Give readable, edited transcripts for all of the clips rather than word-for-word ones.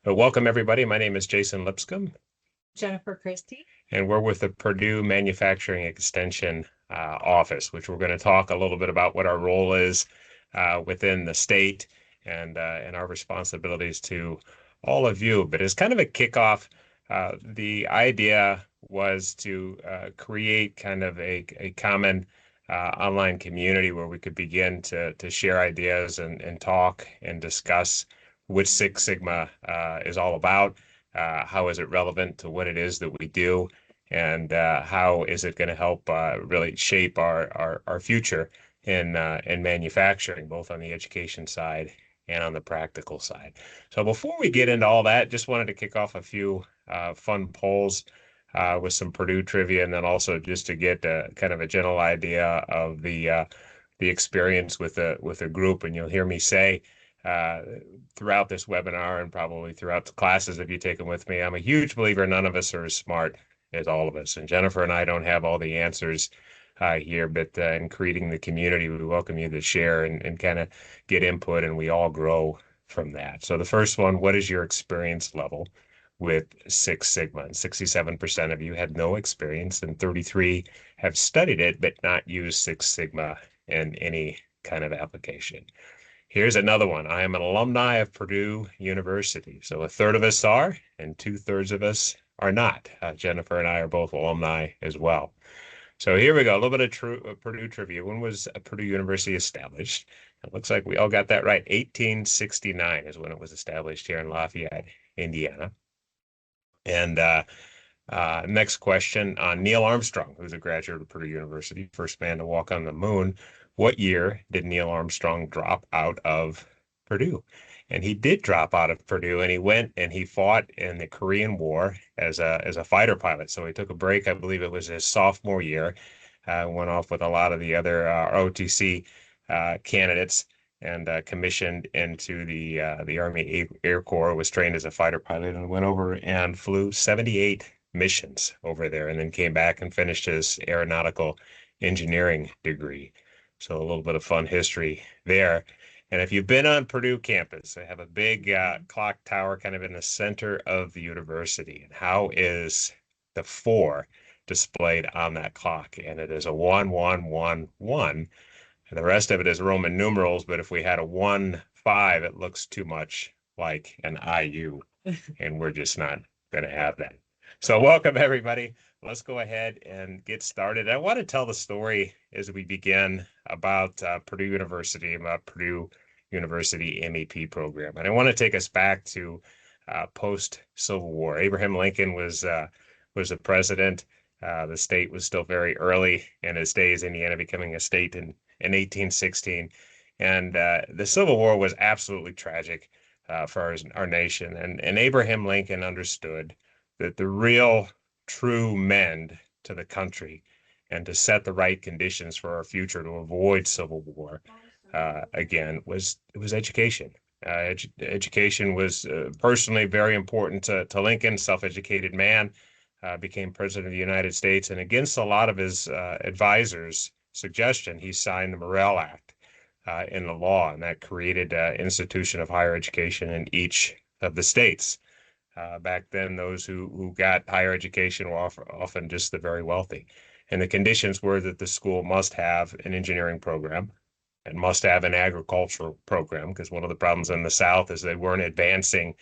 Welcome, everybody. My name is Jason Lipscomb, Jennifer Christie. and we're with the Purdue Manufacturing Extension Office, which we're going to talk a little bit about what our role is within the state and our responsibilities to all of you. But as kind of a kickoff, the idea was to create kind of a common online community where we could begin to share ideas and talk and discuss what Six Sigma is all about. How is it relevant to what it is that we do, and how is it going to help really shape our future in manufacturing, both on the education side and on the practical side. So before we get into all that, just wanted to kick off a few fun polls with some Purdue trivia, and then also just to get kind of a general idea of the experience with a group. And you'll hear me say uh, throughout this webinar and probably throughout the classes if you take them with me, I'm a huge believer none of us are as smart as all of us. And Jennifer and I don't have all the answers here, but in creating the community, we welcome you to share and kind of get input, and we all grow from that. So the first one, what is your experience level with Six Sigma? And 67% of you had no experience, and 33 have studied it but not used Six Sigma in any kind of application. Here's another one. I am an alumni of Purdue University. So a third of us are, and 2/3 of us are not. Jennifer and I are both alumni as well. So here we go. A little bit of Purdue trivia. When was Purdue University established? It looks like we all got that right. 1869 is when it was established here in Lafayette, Indiana. And next question on Neil Armstrong, who's a graduate of Purdue University, first man to walk on the moon. What year did Neil Armstrong drop out of Purdue? And he did drop out of Purdue, and he went and he fought in the Korean War as a fighter pilot. So he took a break. I believe it was his sophomore year. Went off with a lot of the other ROTC candidates and commissioned into the Army Air Corps, was trained as a fighter pilot, and went over and flew 78 missions over there, and then came back and finished his aeronautical engineering degree. So a little bit of fun history there. And if you've been on Purdue campus, they have a big clock tower kind of in the center of the university. And how is the 4 displayed on that clock? And it is a 1-1-1-1. And the rest of it is Roman numerals, but if we had a 1-5, it looks too much like an IU, and we're just not going to have that. So welcome, everybody. Let's go ahead and get started. I want to tell the story as we begin about Purdue University, about Purdue University MEP program. And I want to take us back to post-Civil War. Abraham Lincoln was the president. The state was still very early in its days, Indiana becoming a state in 1816. And the Civil War was absolutely tragic for our nation. And Abraham Lincoln understood that the real true mend to the country and to set the right conditions for our future to avoid civil war again was education. Education was personally very important to Lincoln, self-educated man, became president of the United States, and against a lot of his advisors' suggestion, he signed the Morrill Act in the law, and that created an institution of higher education in each of the states. Back then, those who got higher education were often just the very wealthy. And the conditions were that the school must have an engineering program and must have an agricultural program, because one of the problems in the South is they weren't advancing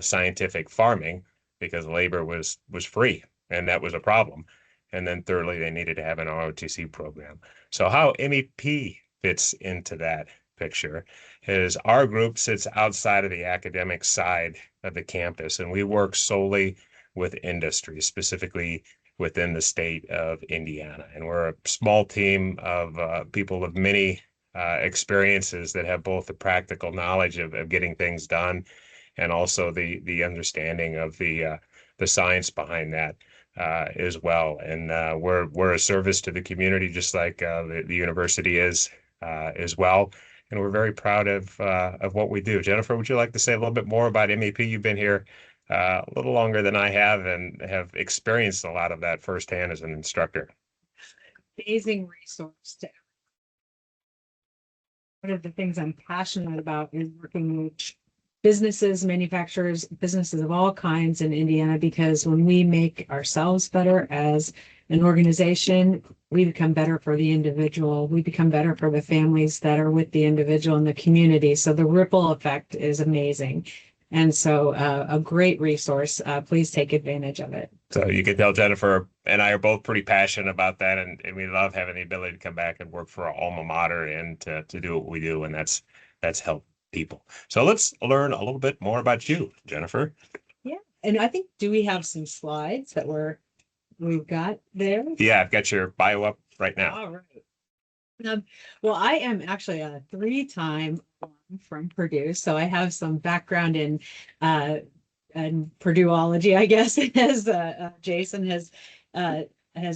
scientific farming because labor was free, and that was a problem. And then thirdly, they needed to have an ROTC program. So how MEP fits into that picture is our group sits outside of the academic side of the campus, and we work solely with industry, specifically within the state of Indiana. And we're a small team of people of many experiences that have both the practical knowledge of getting things done and also the understanding of the science behind that as well. And we're a service to the community, just like the university is as well. And we're very proud of what we do. Jennifer, would you like to say a little bit more about MEP? You've been here a little longer than I have and have experienced a lot of that firsthand as an instructor. Amazing resource to one of the things I'm passionate about is working with businesses, manufacturers, businesses of all kinds in Indiana, because when we make ourselves better as an organization, we become better for the individual. We become better for the families that are with the individual and the community. So the ripple effect is amazing. And so a great resource. Please take advantage of it. So you can tell Jennifer and I are both pretty passionate about that, and we love having the ability to come back and work for our alma mater and to do what we do, and that's help people. So let's learn a little bit more about you, Jennifer. Yeah, and I think, do we have some slides that we've got there? Yeah, I've got your bio up right now. All right. Well, I am actually a three-time alum from Purdue, so I have some background in Purdueology, I guess, as Jason has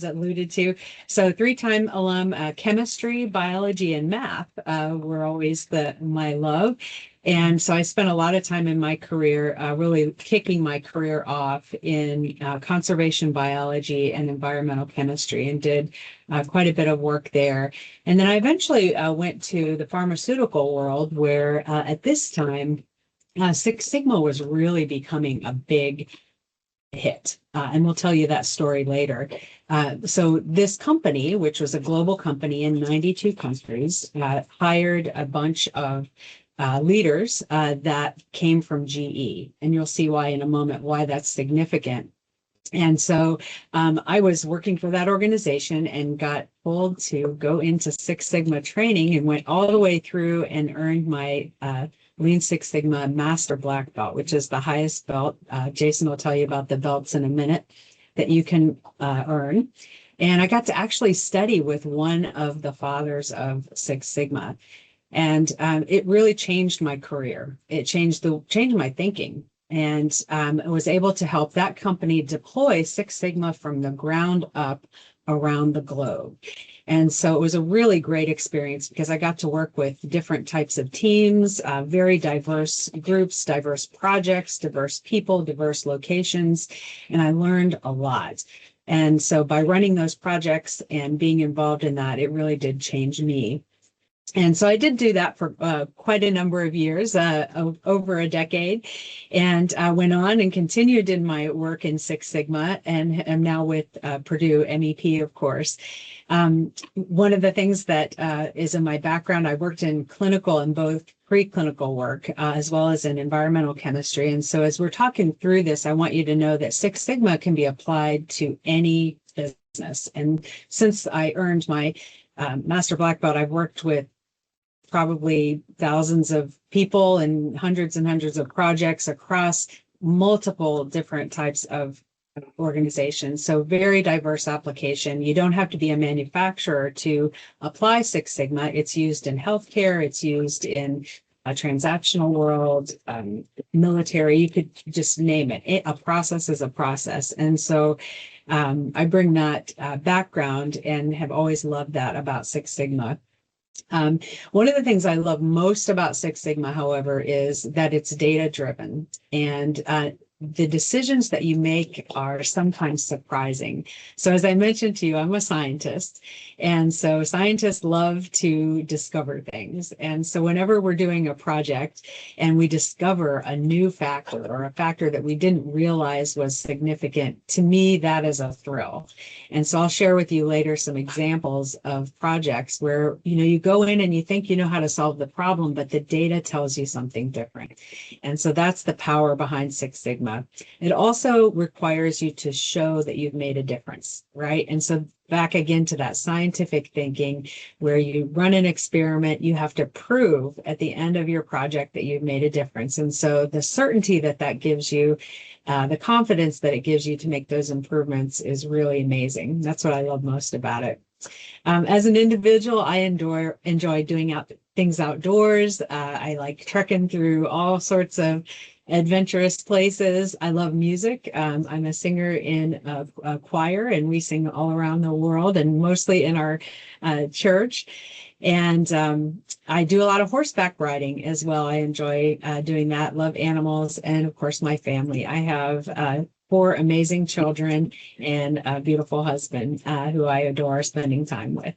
alluded to. So three-time alum, chemistry, biology, and math were always my love. And so I spent a lot of time in my career, really kicking my career off in conservation biology and environmental chemistry, and did quite a bit of work there. And then I eventually went to the pharmaceutical world, where at this time, Six Sigma was really becoming a big hit. And we'll tell you that story later. So this company, which was a global company in 92 countries, hired a bunch of leaders that came from GE. And you'll see why in a moment, why that's significant. And so I was working for that organization and got pulled to go into Six Sigma training, and went all the way through and earned my Lean Six Sigma Master Black Belt, which is the highest belt. Jason will tell you about the belts in a minute that you can earn. And I got to actually study with one of the fathers of Six Sigma. And it really changed my career. It changed my thinking. And I was able to help that company deploy Six Sigma from the ground up around the globe. And so it was a really great experience, because I got to work with different types of teams, very diverse groups, diverse projects, diverse people, diverse locations, and I learned a lot. And so by running those projects and being involved in that, it really did change me. And so I did do that for quite a number of years, over a decade, and went on and continued in my work in Six Sigma, and am now with Purdue MEP, of course. One of the things that is in my background, I worked in clinical and both preclinical work, as well as in environmental chemistry. And so as we're talking through this, I want you to know that Six Sigma can be applied to any business. And since I earned my Master Black Belt, I've worked with probably thousands of people and hundreds of projects across multiple different types of organizations. So very diverse application. You don't have to be a manufacturer to apply Six Sigma. It's used in healthcare. It's used in a transactional world, military. You could just name it. A process is a process. And so I bring that background and have always loved that about Six Sigma. One of the things I love most about Six Sigma, however, is that it's data driven, and the decisions that you make are sometimes surprising. So as I mentioned to you, I'm a scientist. And so scientists love to discover things. And so whenever we're doing a project and we discover a new factor, or a factor that we didn't realize was significant, to me, that is a thrill. And so I'll share with you later some examples of projects where, you go in and you think you know how to solve the problem, but the data tells you something different. And so that's the power behind Six Sigma. It also requires you to show that you've made a difference, right? And so back again to that scientific thinking, where you run an experiment, you have to prove at the end of your project that you've made a difference. And so the certainty that gives you, the confidence that it gives you to make those improvements is really amazing. That's what I love most about it. As an individual, I enjoy doing things outdoors. I like trekking through all sorts of adventurous places. I love music. I'm a singer in a choir, and we sing all around the world, and mostly in our church. And I do a lot of horseback riding as well. I enjoy doing that. Love animals, and of course my family. I have 4 amazing children and a beautiful husband who I adore spending time with.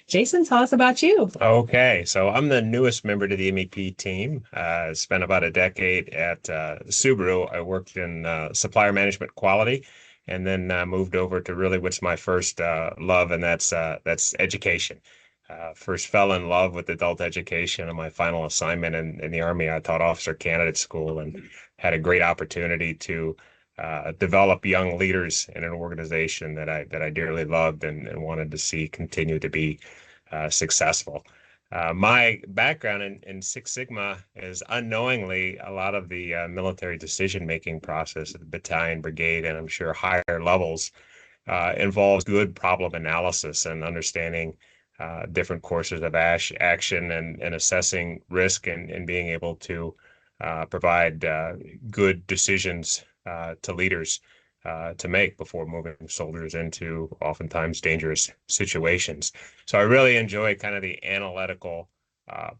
Jason, tell us about you. Okay, so I'm the newest member to the MEP team. Spent about a decade at Subaru. I worked in supplier management quality, and then moved over to really what's my first love, and that's education. First fell in love with adult education on my final assignment in the Army. I taught officer candidate school and had a great opportunity to develop young leaders in an organization that I dearly loved and wanted to see continue to be successful. My background in Six Sigma is unknowingly a lot of the military decision-making process at the battalion, brigade, and I'm sure higher levels involves good problem analysis and understanding different courses of action and assessing risk and being able to provide good decisions to leaders to make before moving soldiers into oftentimes dangerous situations. So I really enjoy kind of the analytical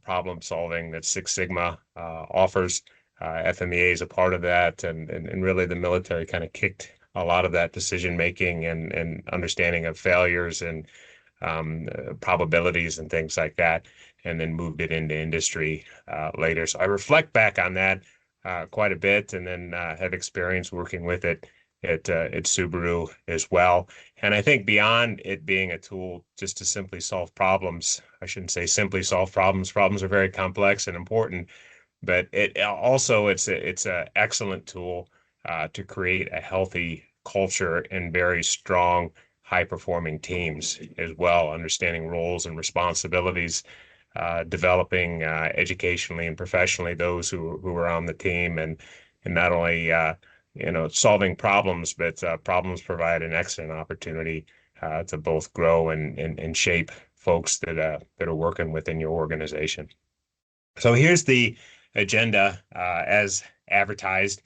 problem solving that Six Sigma offers. FMEA is a part of that, and really the military kind of kicked a lot of that decision making and understanding of failures and probabilities and things like that, and then moved it into industry later. So I reflect back on that quite a bit, and then have experience working with it at Subaru as well. And I think beyond it being a tool just to simply solve problems, I shouldn't say simply solve problems. Problems are very complex and important, but it also it's a excellent tool to create a healthy culture and very strong, high-performing teams as well, understanding roles and responsibilities, developing educationally and professionally those who are on the team, and not only solving problems, but problems provide an excellent opportunity to both grow and shape folks that are working within your organization. So here's the agenda as advertised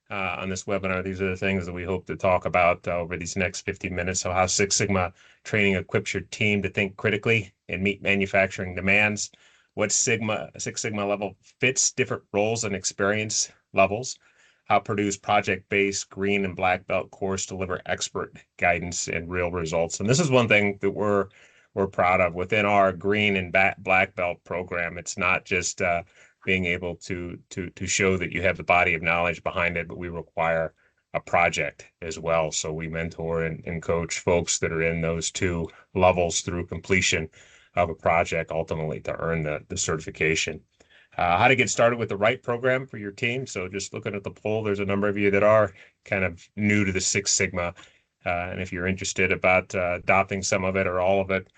on this webinar. These are the things that we hope to talk about over these next 50 minutes. So how Six Sigma training equips your team to think critically and meet manufacturing demands. What Six Sigma level fits different roles and experience levels. How Purdue's project-based green and black belt course deliver expert guidance and real results. And this is one thing that we're proud of within our green and black belt program. It's not just being able to show that you have the body of knowledge behind it, but we require a project as well. So we mentor and coach folks that are in those two levels through completion of a project, ultimately to earn the certification. How to get started with the right program for your team. So just looking at the poll, there's a number of you that are kind of new to the Six Sigma. And if you're interested about adopting some of it or all of it,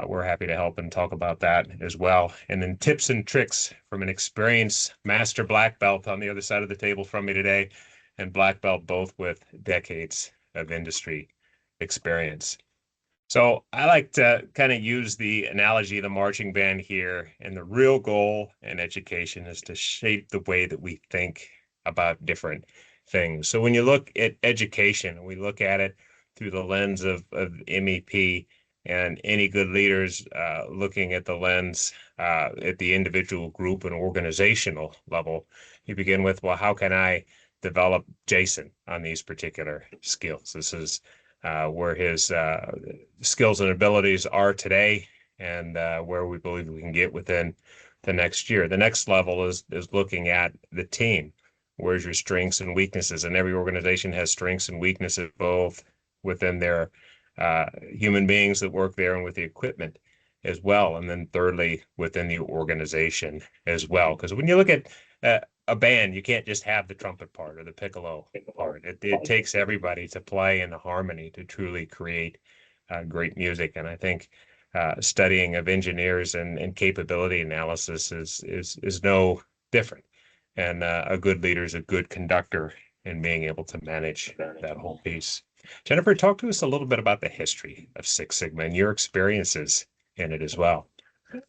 we're happy to help and talk about that as well. And then tips and tricks from an experienced master black belt on the other side of the table from me today, and black belt both with decades of industry experience. So I like to kind of use the analogy of the marching band here, and the real goal in education is to shape the way that we think about different things. So when you look at education, we look at it through the lens of MEP, and any good leaders looking at the lens at the individual group and organizational level, you begin with, well, how can I develop Jason on these particular skills? This is where his skills and abilities are today, and where we believe we can get within the next year. The next level is looking at the team. Where's your strengths and weaknesses? And every organization has strengths and weaknesses, both within their human beings that work there and with the equipment as well. And then thirdly, within the organization as well. Because when you look at a band, you can't just have the trumpet part or the piccolo part. It takes everybody to play in harmony to truly create great music. And I think studying of engineers and capability analysis is no different. And a good leader is a good conductor in being able to manage that whole piece. Jennifer, talk to us a little bit about the history of Six Sigma and your experiences in it as well.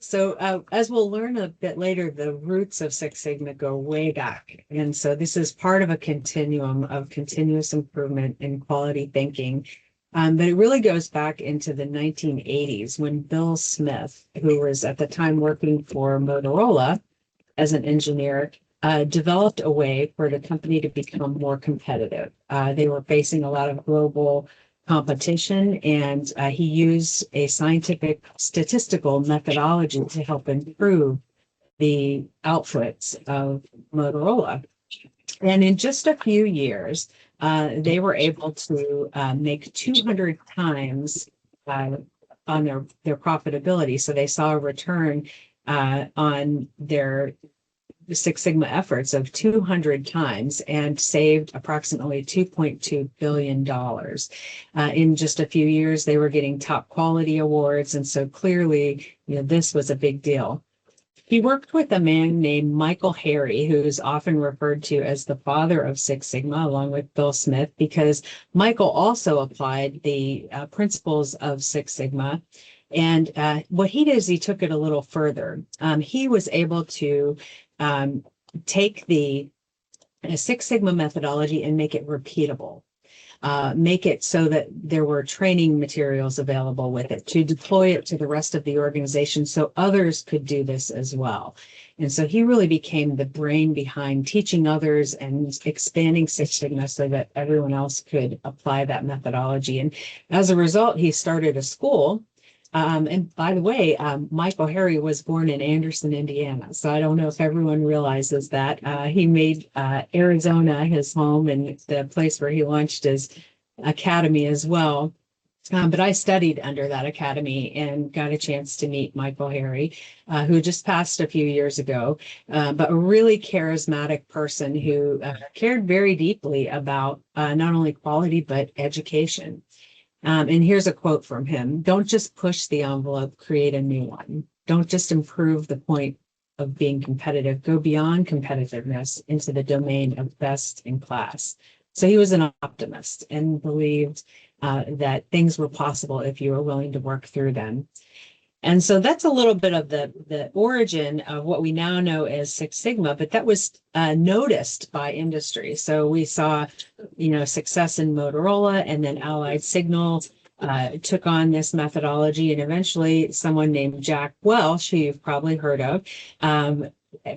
So as we'll learn a bit later, the roots of Six Sigma go way back. And so this is part of a continuum of continuous improvement and quality thinking. But it really goes back into the 1980s when Bill Smith, who was at the time working for Motorola as an engineer, developed a way for the company to become more competitive. They were facing a lot of global competition, and he used a scientific statistical methodology to help improve the outputs of Motorola. And in just a few years, they were able to make 200 times on their profitability. So they saw a return on their Six Sigma efforts of 200 times and saved approximately $2.2 billion. In just a few years, they were getting top quality awards. And so clearly, this was a big deal. He worked with a man named Michael Harry, who's often referred to as the father of Six Sigma, along with Bill Smith, because Michael also applied the principles of Six Sigma. And what he did is he took it a little further. He was able to take the Six Sigma methodology and make it repeatable. Make it so that there were training materials available with it to deploy it to the rest of the organization so others could do this as well. And so he really became the brain behind teaching others and expanding Six Sigma so that everyone else could apply that methodology. And as a result, he started a school. And by the way, Michael Harry was born in Anderson, Indiana. So I don't know if everyone realizes that. He made Arizona his home and the place where he launched his academy as well. But I studied under that academy and got a chance to meet Michael Harry, who just passed a few years ago, but a really charismatic person who cared very deeply about not only quality, but education. And here's a quote from him: "Don't just push the envelope, create a new one. Don't just improve the point of being competitive, go beyond competitiveness into the domain of best in class." So he was an optimist and believed that things were possible if you were willing to work through them. And so that's a little bit of the origin of what we now know as Six Sigma, but that was noticed by industry. So we saw, success in Motorola, and then Allied Signal took on this methodology, and eventually someone named Jack Welch, who you've probably heard of,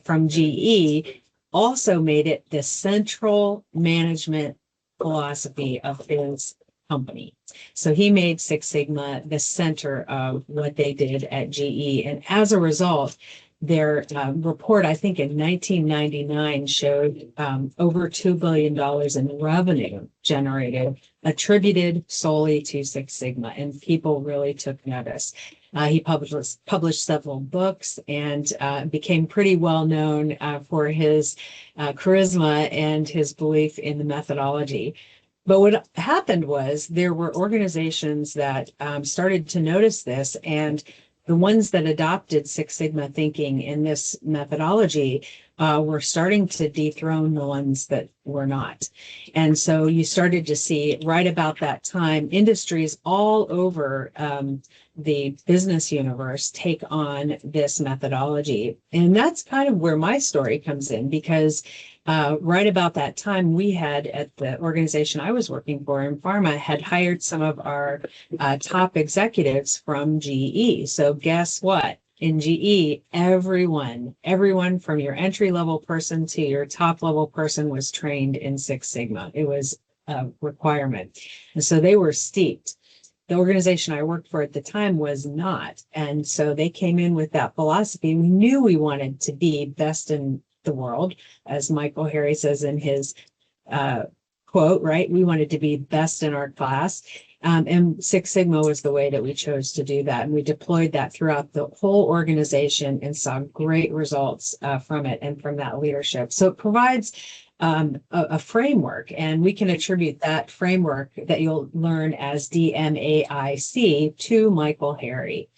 from GE, also made it the central management philosophy of his company. So he made Six Sigma the center of what they did at GE. And as a result, their report, I think in 1999, showed over $2 billion in revenue generated, attributed solely to Six Sigma. And people really took notice. He published several books and became pretty well known for his charisma and his belief in the methodology. But what happened was there were organizations that started to notice this, and the ones that adopted Six Sigma thinking in this methodology were starting to dethrone the ones that were not. And so you started to see right about that time, industries all over the business universe take on this methodology. And that's kind of where my story comes in, because right about that time, we had, at the organization I was working for in pharma, had hired some of our top executives from GE. So guess what? In GE, everyone from your entry-level person to your top-level person was trained in Six Sigma. It was a requirement. And so they were steeped. The organization I worked for at the time was not. And so they came in with that philosophy. We knew we wanted to be best in the world, as Michael Harry says in his quote, right? We wanted to be best in our class. And Six Sigma was the way that we chose to do that. And we deployed that throughout the whole organization and saw great results from it and from that leadership. So it provides a framework, and we can attribute that framework that you'll learn as DMAIC to Michael Harry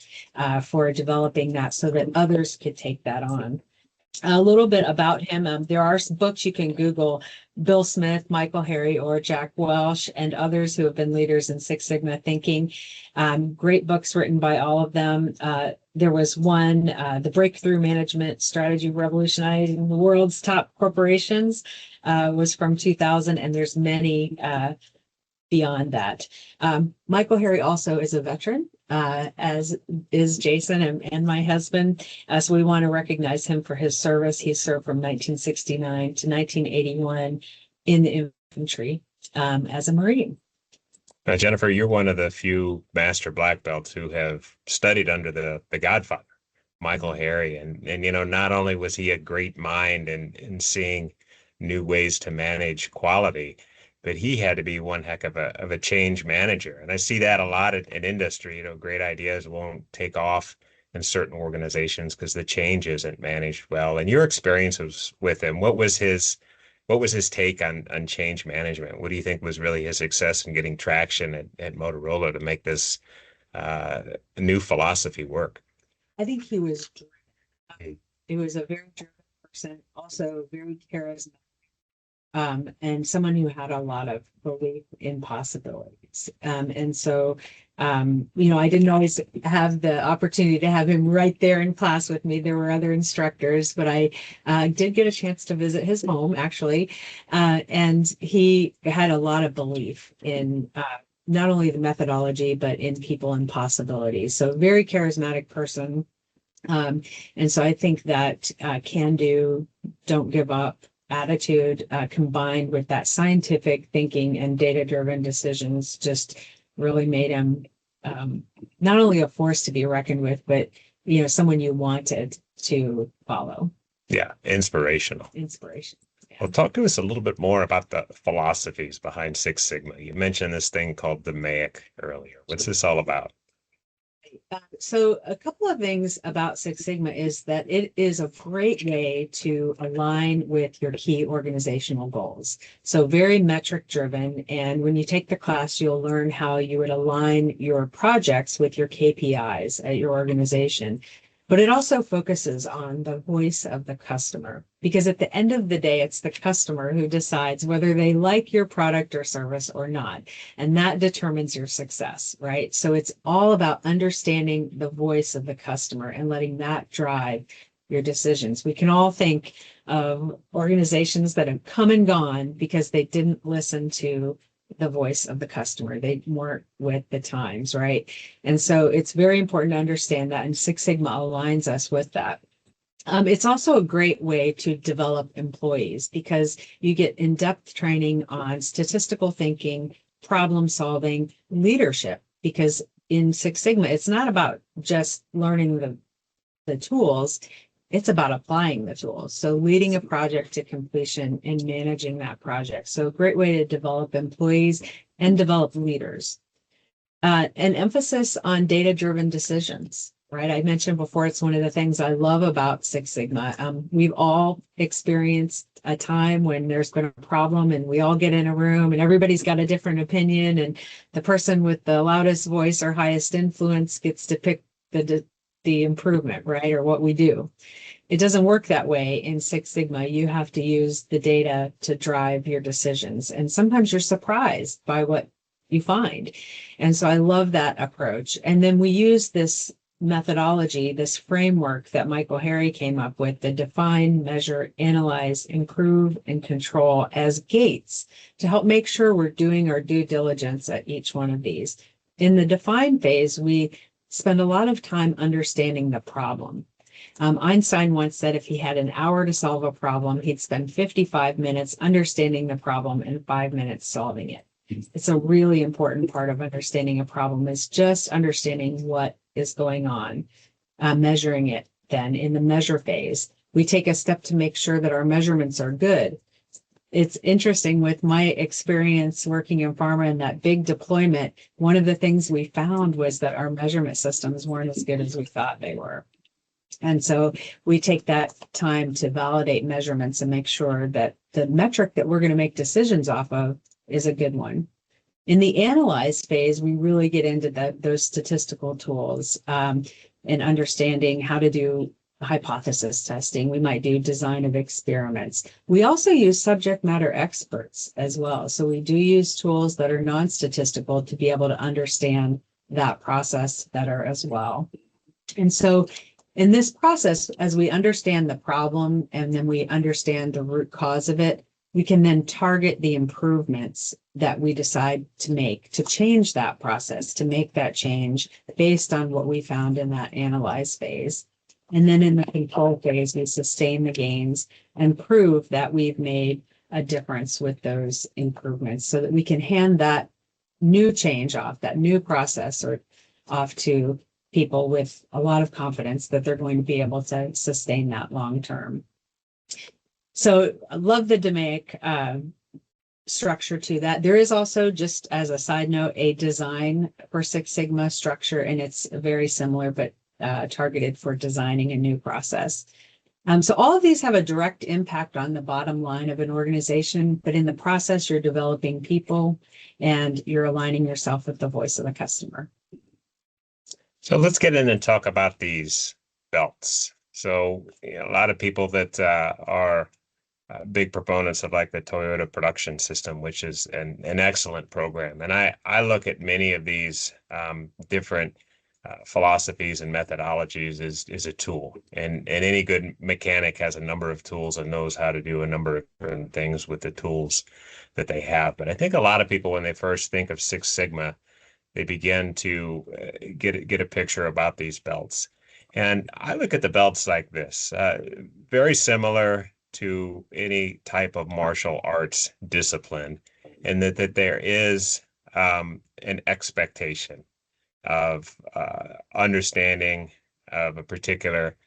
for developing that so that others could take that on. A little bit about him. There are some books you can Google: Bill Smith, Michael Harry, or Jack Welch, and others who have been leaders in Six Sigma thinking. Great books written by all of them. There was one, The Breakthrough Management Strategy Revolutionizing the World's Top Corporations, was from 2000, and there's many beyond that. Michael Harry also is a veteran, as is Jason and my husband. So we want to recognize him for his service. He served from 1969 to 1981 in the infantry as a Marine. Now, Jennifer, you're one of the few master black belts who have studied under the Godfather, Michael Harry, and not only was he a great mind in seeing new ways to manage quality, but he had to be one heck of a change manager. And I see that a lot in industry. Great ideas won't take off in certain organizations because the change isn't managed well. And your experiences with him, what was his take on change management? What do you think was really his success in getting traction at Motorola to make this new philosophy work? I think he was driven. He was a very driven person, also very charismatic, and someone who had a lot of belief in possibilities. And so, I didn't always have the opportunity to have him right there in class with me. There were other instructors, but I did get a chance to visit his home, actually. And he had a lot of belief in not only the methodology, but in people and possibilities. So, very charismatic person. And so I think that can do, don't give up attitude combined with that scientific thinking and data-driven decisions just really made him not only a force to be reckoned with, but someone you wanted to follow. Yeah, inspirational. Inspiration. Yeah. Well, talk to us a little bit more about the philosophies behind Six Sigma. You mentioned this thing called the MAIC earlier. What's this all about? So a couple of things about Six Sigma is that it is a great way to align with your key organizational goals. So very metric driven. And when you take the class, you'll learn how you would align your projects with your KPIs at your organization. But it also focuses on the voice of the customer, because at the end of the day, it's the customer who decides whether they like your product or service or not. And that determines your success, right? So it's all about understanding the voice of the customer and letting that drive your decisions. We can all think of organizations that have come and gone because they didn't listen to the voice of the customer. They weren't with the times, right? And so it's very important to understand that, and Six Sigma aligns us with that. It's also a great way to develop employees because you get in-depth training on statistical thinking, problem solving, leadership, because in Six Sigma, it's not about just learning the tools, it's about applying the tools. So leading a project to completion and managing that project. So a great way to develop employees and develop leaders. An emphasis on data-driven decisions, right? I mentioned before, it's one of the things I love about Six Sigma. We've all experienced a time when there's been a problem and we all get in a room and everybody's got a different opinion, and the person with the loudest voice or highest influence gets to pick the improvement, right? Or what we do. It doesn't work that way in Six Sigma. You have to use the data to drive your decisions. And sometimes you're surprised by what you find. And so I love that approach. And then we use this methodology, this framework that Michael Harry came up with, the define, measure, analyze, improve, and control as gates to help make sure we're doing our due diligence at each one of these. In the define phase, we spend a lot of time understanding the problem. Einstein once said if he had an hour to solve a problem, he'd spend 55 minutes understanding the problem and 5 minutes solving it. It's a really important part of understanding a problem is just understanding what is going on, measuring it. Then in the measure phase, we take a step to make sure that our measurements are good. It's interesting with my experience working in pharma and that big deployment, one of the things we found was that our measurement systems weren't as good as we thought they were. And so we take that time to validate measurements and make sure that the metric that we're going to make decisions off of is a good one. In the analyze phase, we really get into those statistical tools and understanding how to do hypothesis testing. We might do design of experiments. We also use subject matter experts as well. So we do use tools that are non-statistical to be able to understand that process better as well. And so in this process, as we understand the problem and then we understand the root cause of it, we can then target the improvements that we decide to make to change that process, to make that change based on what we found in that analyze phase. And then in the control phase, we sustain the gains and prove that we've made a difference with those improvements so that we can hand that new change off, that new process or off to people with a lot of confidence that they're going to be able to sustain that long term. So I love the DMAIC structure to that. There is also, just as a side note, a design for Six Sigma structure, and it's very similar, but targeted for designing a new process. So all of these have a direct impact on the bottom line of an organization, but in the process, you're developing people and you're aligning yourself with the voice of the customer. So let's get in and talk about these belts. So a lot of people that are big proponents of like the Toyota production system, which is an excellent program. And I look at many of these different philosophies and methodologies is a tool. And any good mechanic has a number of tools and knows how to do a number of different things with the tools that they have. But I think a lot of people, when they first think of Six Sigma, they begin to get a picture about these belts. And I look at the belts like this, very similar to any type of martial arts discipline, and that there is an expectation of understanding of a particular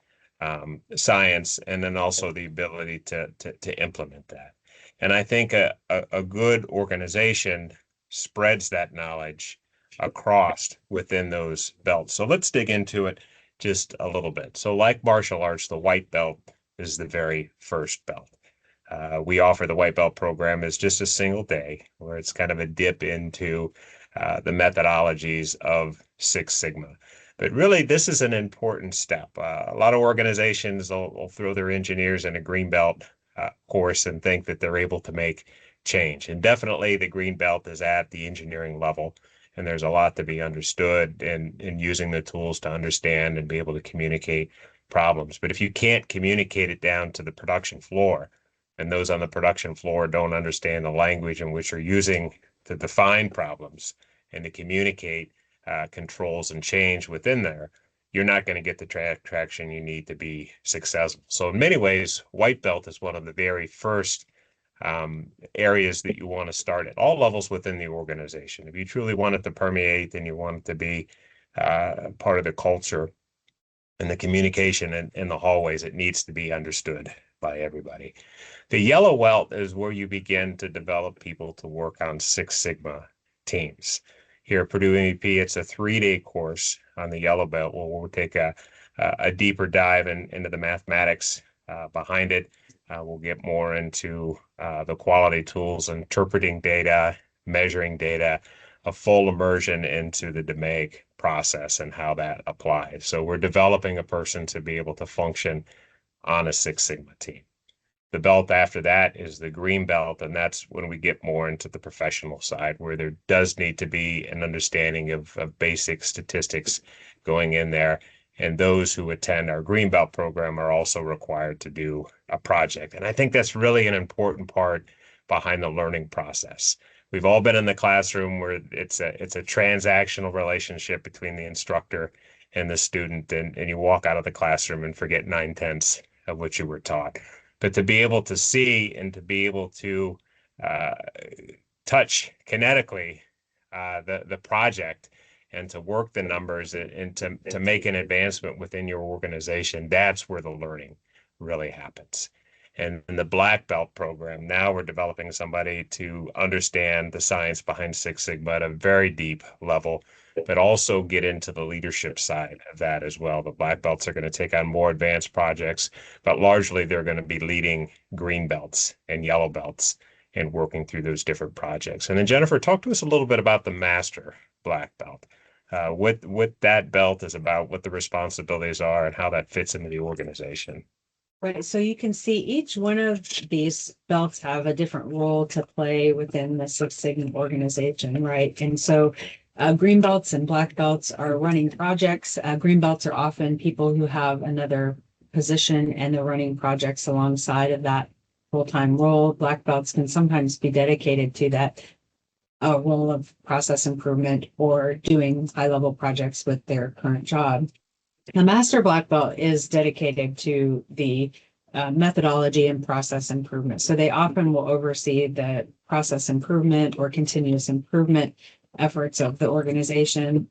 science, and then also the ability to implement that. And I think a good organization spreads that knowledge across within those belts. So let's dig into it just a little bit. So like martial arts, the white belt is the very first belt. We offer the white belt program as just a single day, where it's kind of a dip into the methodologies of Six Sigma. But really, this is an important step. A lot of organizations will throw their engineers in a green belt course and think that they're able to make change. And definitely the green belt is at the engineering level. And there's a lot to be understood in using the tools to understand and be able to communicate problems. But if you can't communicate it down to the production floor, and those on the production floor don't understand the language in which you're using to define problems and to communicate controls and change within there, you're not going to get the traction you need to be successful. So in many ways, white belt is one of the very first areas that you want to start at all levels within the organization. If you truly want it to permeate and you want it to be part of the culture and the communication in the hallways, it needs to be understood by everybody. The yellow belt is where you begin to develop people to work on Six Sigma teams. Here at Purdue MEP, it's a 3-day course on the yellow belt where we'll take a deeper dive into the mathematics behind it. We'll get more into the quality tools, interpreting data, measuring data, a full immersion into the DMAIC process and how that applies. So we're developing a person to be able to function on a Six Sigma team. The belt after that is the green belt, and that's when we get more into the professional side, where there does need to be an understanding of basic statistics going in there. And those who attend our green belt program are also required to do a project. And I think that's really an important part behind the learning process. We've all been in the classroom where it's a transactional relationship between the instructor and the student, and you walk out of the classroom and forget 9/10 of what you were taught. But to be able to see and to be able to touch kinetically the project and to work the numbers and to make an advancement within your organization, that's where the learning really happens. And in the black belt program, now we're developing somebody to understand the science behind Six Sigma at a very deep level, but also get into the leadership side of that as well. The black belts are going to take on more advanced projects, but largely they're going to be leading green belts and yellow belts and working through those different projects. And then Jennifer, talk to us a little bit about the master black belt. What that belt is about, what the responsibilities are, and how that fits into the organization. Right. So you can see each one of these belts have a different role to play within the Six Sigma organization, right? And so green belts and black belts are running projects. Green belts are often people who have another position and they're running projects alongside of that full-time role. Black belts can sometimes be dedicated to that role of process improvement or doing high-level projects with their current job. The master black belt is dedicated to the methodology and process improvement. So they often will oversee the process improvement or continuous improvement efforts of the organization.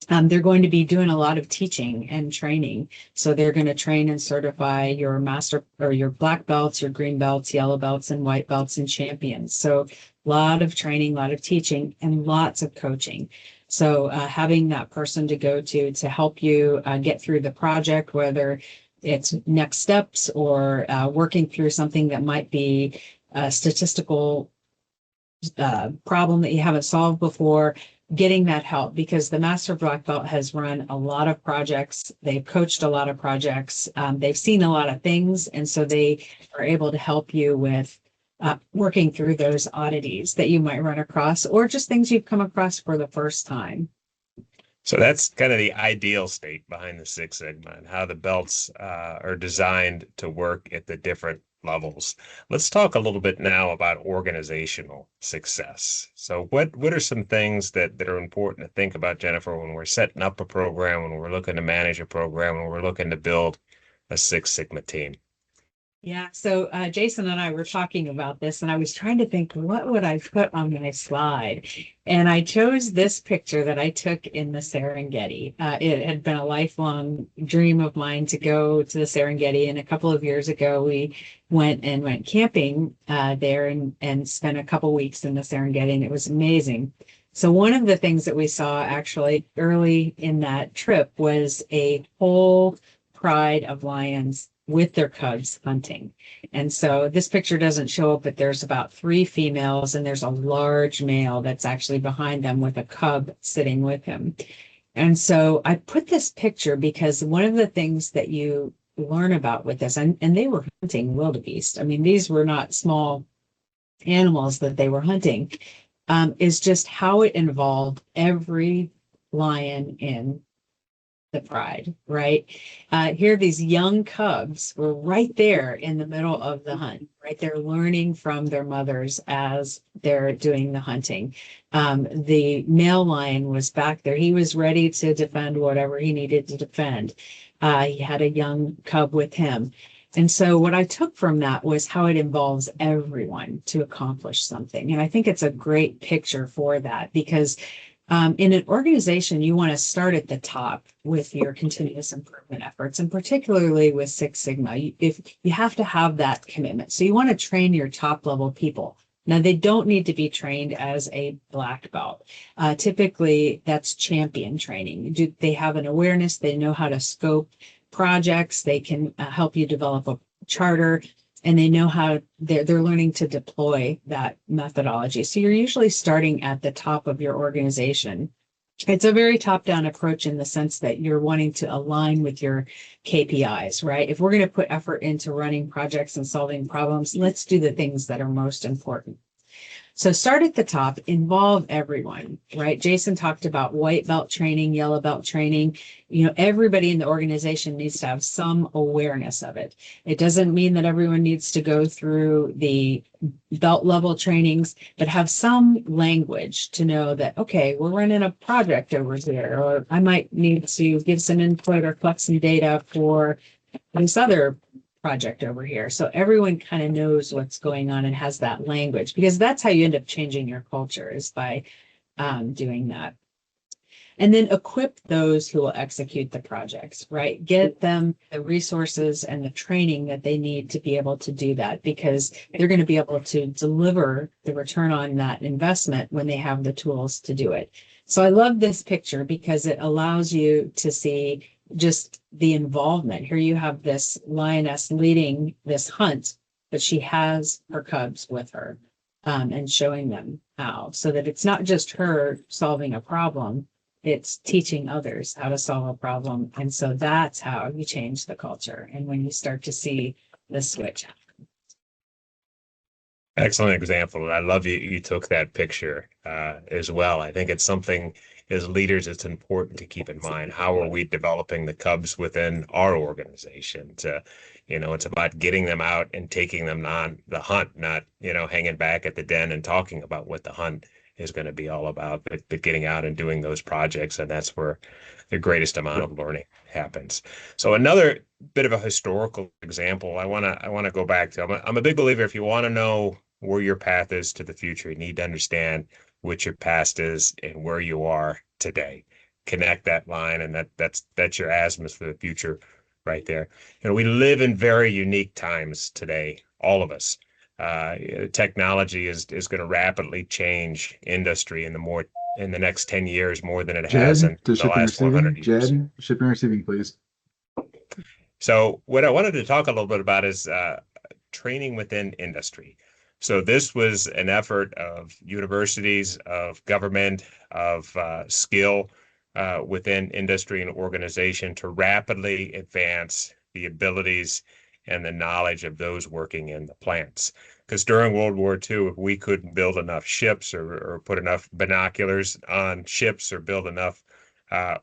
They're going to be doing a lot of teaching and training. So they're going to train and certify your master or your black belts, your green belts, yellow belts, and white belts and champions. So a lot of training, a lot of teaching, and lots of coaching. So having that person to go to help you get through the project, whether it's next steps or working through something that might be a statistical problem that you haven't solved before, getting that help, because the Master Black Belt has run a lot of projects. They've coached a lot of projects. They've seen a lot of things. And so they are able to help you with working through those oddities that you might run across, or just things you've come across for the first time. So that's kind of the ideal state behind the Six Sigma and how the belts are designed to work at the different levels. Let's talk a little bit now about organizational success. So what are some things that are important to think about, Jennifer, when we're setting up a program, when we're looking to manage a program, when we're looking to build a Six Sigma team? Yeah, so Jason and I were talking about this, and I was trying to think, what would I put on my slide? And I chose this picture that I took in the Serengeti. It had been a lifelong dream of mine to go to the Serengeti, and a couple of years ago, we went camping there and spent a couple weeks in the Serengeti, and it was amazing. So one of the things that we saw actually early in that trip was a whole pride of lions with their cubs hunting. And so this picture doesn't show up, but there's about 3 females and there's a large male that's actually behind them with a cub sitting with him. And so I put this picture because one of the things that you learn about with this, and they were hunting wildebeest. I mean, these were not small animals that they were hunting, is just how it involved every lion in the pride, right? Here, these young cubs were right there in the middle of the hunt, right? They're learning from their mothers as they're doing the hunting. The male lion was back there. He was ready to defend whatever he needed to defend. He had a young cub with him. And so what I took from that was how it involves everyone to accomplish something. And I think it's a great picture for that, because in an organization, you want to start at the top with your continuous improvement efforts, and particularly with Six Sigma, if you have to have that commitment. So you want to train your top level people. Now, they don't need to be trained as a black belt. Typically, that's champion training. They have an awareness, they know how to scope projects, they can help you develop a charter, and they know how they're learning to deploy that methodology. So you're usually starting at the top of your organization. It's a very top-down approach in the sense that you're wanting to align with your KPIs, right? If we're going to put effort into running projects and solving problems, let's do the things that are most important. So start at the top, involve everyone, right? Jason talked about white belt training, yellow belt training. You know, everybody in the organization needs to have some awareness of it. It doesn't mean that everyone needs to go through the belt level trainings, but have some language to know that, okay, we're running a project over here, or I might need to give some input or collect some data for this other project over here. So everyone kind of knows what's going on and has that language, because that's how you end up changing your culture, is by doing that. And then equip those who will execute the projects, right? Get them the resources and the training that they need to be able to do that, because they're going to be able to deliver the return on that investment when they have the tools to do it. So I love this picture because it allows you to see just the involvement. Here you have this lioness leading this hunt, but she has her cubs with her, and showing them how, so that it's not just her solving a problem, it's teaching others how to solve a problem. And so that's how you change the culture. And when you start to see the switch. Excellent example. I love you took that picture as well. I think it's something as leaders, it's important to keep in mind. How are we developing the cubs within our organization? It's about getting them out and taking them on the hunt, not, hanging back at the den and talking about what the hunt is going to be all about, but getting out and doing those projects. And that's where the greatest amount of learning happens. So another bit of a historical example, I want to go back to, I'm a big believer, if you want to know where your path is to the future, you need to understand what your past is and where you are today. Connect that line, and that's your azimuth for the future right there. We live in very unique times today, all of us. Technology is going to rapidly change industry in the next 10 years more than it has in Jed to the shipping last 100 receiving. years. Jed, shipping receiving, please. So what I wanted to talk a little bit about is training within industry. So this was an effort of universities, of government, of skill within industry and organization to rapidly advance the abilities and the knowledge of those working in the plants. Because during World War II, if we couldn't build enough ships or put enough binoculars on ships or build enough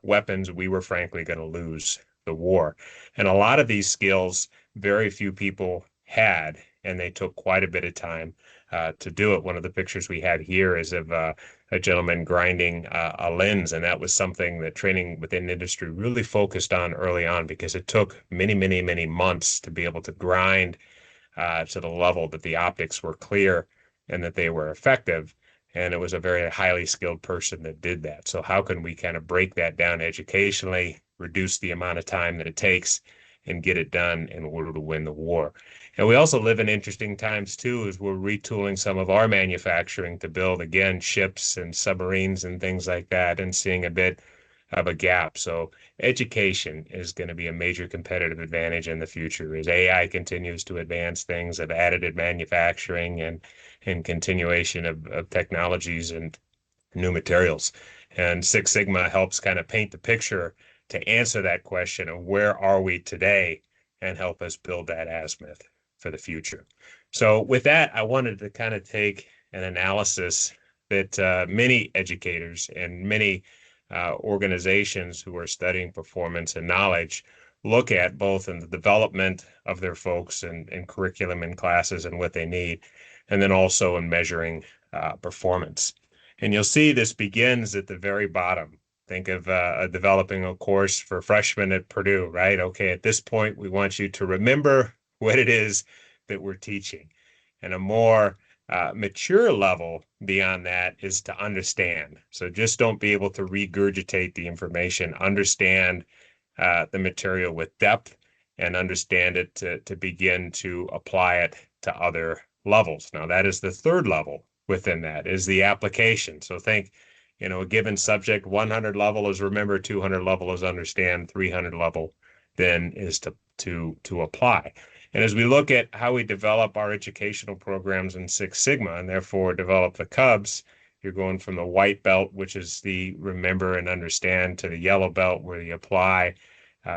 weapons, we were frankly going to lose the war. And a lot of these skills, very few people had, and they took quite a bit of time to do it. One of the pictures we had here is of a gentleman grinding a lens, and that was something that training within industry really focused on early on, because it took many, many, many months to be able to grind to the level that the optics were clear and that they were effective. And it was a very highly skilled person that did that. So how can we kind of break that down educationally, reduce the amount of time that it takes, and get it done in order to win the war? And we also live in interesting times too, as we're retooling some of our manufacturing to build, again, ships and submarines and things like that, and seeing a bit of a gap. So education is going to be a major competitive advantage in the future as AI continues to advance things of additive manufacturing and continuation of technologies and new materials. And Six Sigma helps kind of paint the picture to answer that question of where are we today and help us build that azimuth for the future. So with that, I wanted to kind of take an analysis that many educators and many organizations who are studying performance and knowledge look at, both in the development of their folks and curriculum and classes and what they need, and then also in measuring performance. And you'll see this begins at the very bottom. Think of developing a course for freshmen at Purdue, right? Okay, at this point, we want you to remember what it is that we're teaching. And a more mature level beyond that is to understand. So just don't be able to regurgitate the information. Understand the material with depth and understand it to begin to apply it to other levels. Now, that is the third level within that, is the application. So think, a given subject, 100 level is remember, 200 level is understand, 300 level then is to apply. And as we look at how we develop our educational programs in Six Sigma, and therefore develop the Cubs, you're going from the white belt, which is the remember and understand, to the yellow belt where you apply,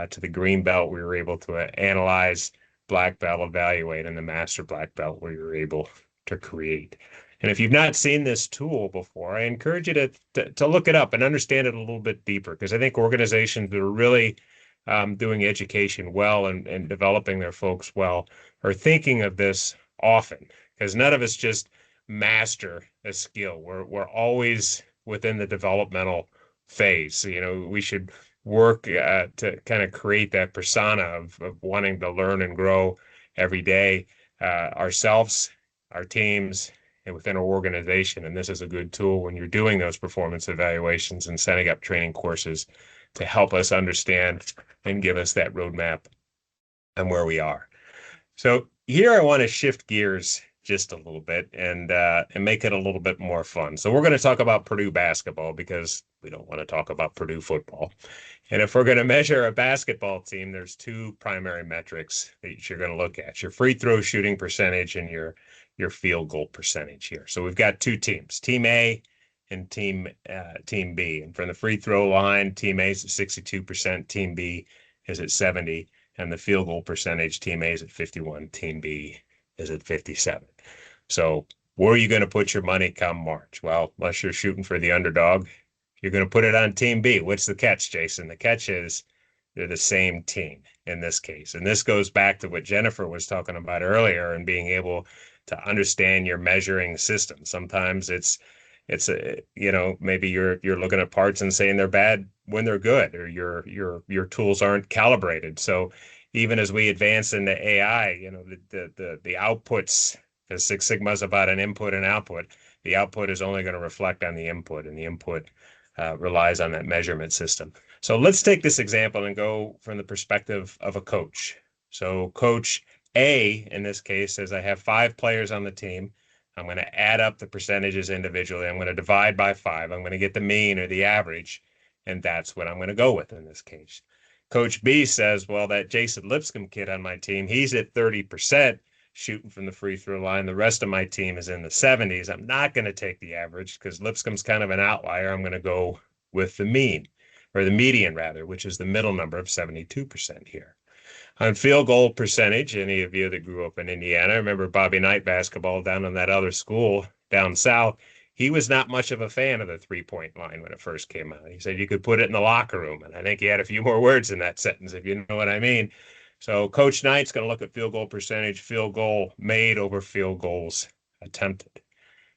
to the green belt where you're able to analyze, black belt evaluate, and the master black belt where you're able to create. And if you've not seen this tool before, I encourage you to look it up and understand it a little bit deeper, because I think organizations that are really doing education well and developing their folks well are thinking of this often, because none of us just master a skill. We're always within the developmental phase. We should work to kind of create that persona of wanting to learn and grow every day, ourselves, our teams, and within our organization. And this is a good tool when you're doing those performance evaluations and setting up training courses to help us understand and give us that roadmap and where we are. So here I want to shift gears just a little bit and make it a little bit more fun. So we're going to talk about Purdue basketball, because we don't want to talk about Purdue football. And if we're going to measure a basketball team, there's two primary metrics that you're going to look at: your free throw shooting percentage and your field goal percentage here. So we've got two teams, Team A and Team B. And from the free throw line, Team A is at 62%, Team B is at 70%, and the field goal percentage, Team A is at 51%, Team B is at 57%. So where are you going to put your money come March? Well, unless you're shooting for the underdog, you're going to put it on Team B. What's the catch, Jason? The catch is they're the same team in this case. And this goes back to what Jennifer was talking about earlier, and being able to understand your measuring system. Sometimes it's maybe you're looking at parts and saying they're bad when they're good, or your tools aren't calibrated. So even as we advance into AI, the outputs, because Six Sigma is about an input and output, the output is only going to reflect on the input, and the input relies on that measurement system. So let's take this example and go from the perspective of a coach. So coach A, in this case, says I have 5 players on the team. I'm going to add up the percentages individually. I'm going to divide by 5. I'm going to get the mean or the average, and that's what I'm going to go with in this case. Coach B says, well, that Jason Lipscomb kid on my team, he's at 30% shooting from the free throw line. The rest of my team is in the 70s. I'm not going to take the average because Lipscomb's kind of an outlier. I'm going to go with the mean, or the median rather, which is the middle number of 72% here. On field goal percentage, any of you that grew up in Indiana, remember Bobby Knight basketball down on that other school down south, he was not much of a fan of the three-point line when it first came out. He said you could put it in the locker room, and I think he had a few more words in that sentence, if you know what I mean. So Coach Knight's going to look at field goal percentage, field goal made over field goals attempted.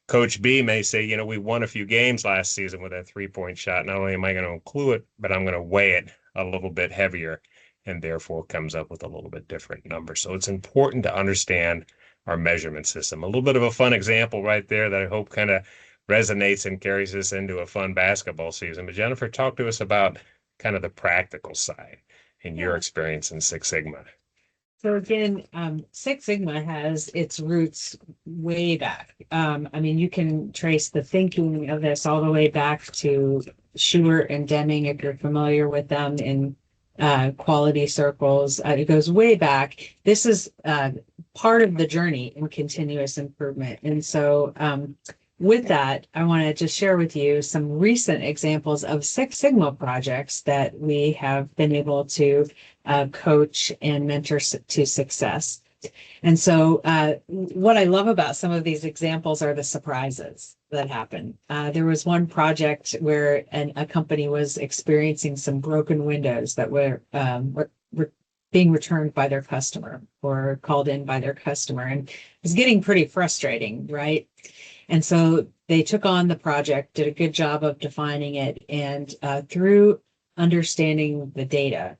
Coach B may say, you know, we won a few games last season with that three-point shot. Not only am I going to include it, but I'm going to weigh it a little bit heavier, and therefore comes up with a little bit different number. So it's important to understand our measurement system. A little bit of a fun example right there that I hope kind of resonates and carries us into a fun basketball season. But Jennifer, talk to us about kind of the practical side in your experience in Six Sigma. So again, Six Sigma has its roots way back. I mean, you can trace the thinking of this all the way back to Stewart and Deming, if you're familiar with them in quality circles. It goes way back. This is part of the journey in continuous improvement. And so with that, I want to just share with you some recent examples of Six Sigma projects that we have been able to coach and mentor to success. And so what I love about some of these examples are the surprises that happen. There was one project where a company was experiencing some broken windows that were being returned by their customer or called in by their customer, and it was getting pretty frustrating, right? And so they took on the project, did a good job of defining it, and through understanding the data,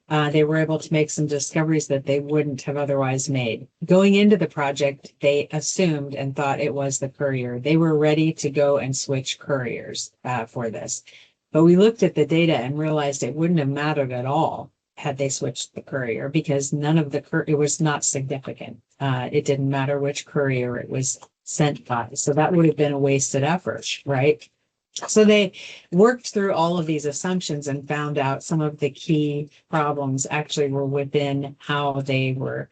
they were able to make some discoveries that they wouldn't have otherwise made. Going into the project, they assumed and thought it was the courier. They were ready to go and switch couriers for this. But we looked at the data and realized it wouldn't have mattered at all had they switched the courier, because it was not significant. It didn't matter which courier it was sent by. So that would have been a wasted effort, right? So they worked through all of these assumptions and found out some of the key problems actually were within how they were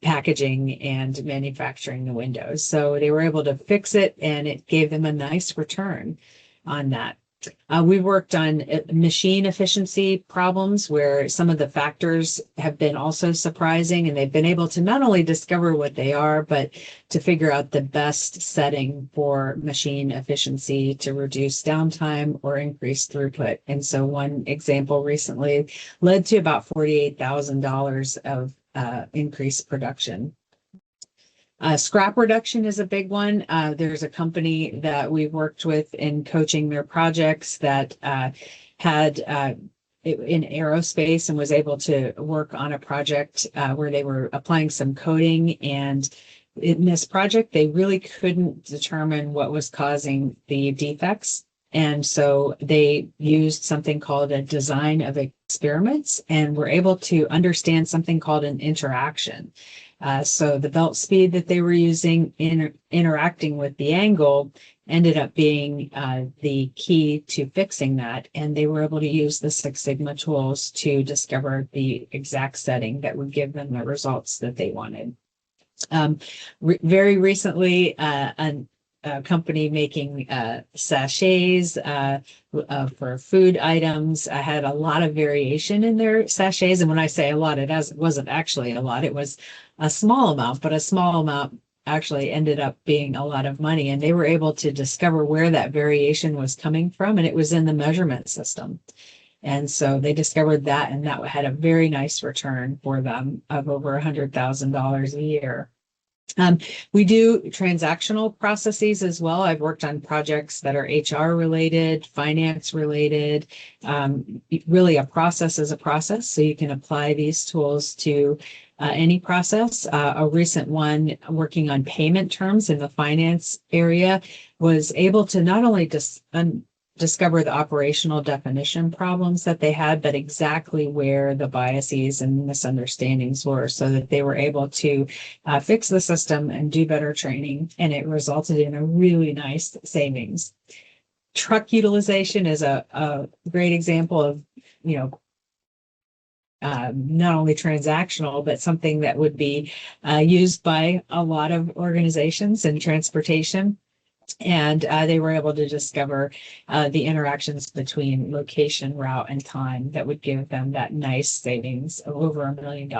packaging and manufacturing the windows. So they were able to fix it, and it gave them a nice return on that. We worked on machine efficiency problems where some of the factors have been also surprising, and they've been able to not only discover what they are, but to figure out the best setting for machine efficiency to reduce downtime or increase throughput. And so one example recently led to about $48,000 of increased production. Scrap reduction is a big one. There's a company that we worked with in coaching their projects that had in aerospace and was able to work on a project where they were applying some coating. And in this project, they really couldn't determine what was causing the defects. And so they used something called a design of experiments and were able to understand something called an interaction. So the belt speed that they were using in interacting with the angle ended up being the key to fixing that. And they were able to use the Six Sigma tools to discover the exact setting that would give them the results that they wanted. Very recently, a company making sachets for food items. I had a lot of variation in their sachets. And when I say a lot, it wasn't actually a lot. It was a small amount, but a small amount actually ended up being a lot of money. And they were able to discover where that variation was coming from, and it was in the measurement system. And so they discovered that, and that had a very nice return for them of over $100,000 a year. We do transactional processes as well. I've worked on projects that are HR related, finance related. Really, a process is a process, so you can apply these tools to any process. A recent one working on payment terms in the finance area was able to not only just discover the operational definition problems that they had, but exactly where the biases and misunderstandings were, so that they were able to fix the system and do better training. And it resulted in a really nice savings. Truck utilization is a great example of, not only transactional, but something that would be used by a lot of organizations in transportation. And they were able to discover the interactions between location, route, and time that would give them that nice savings of over $1 million.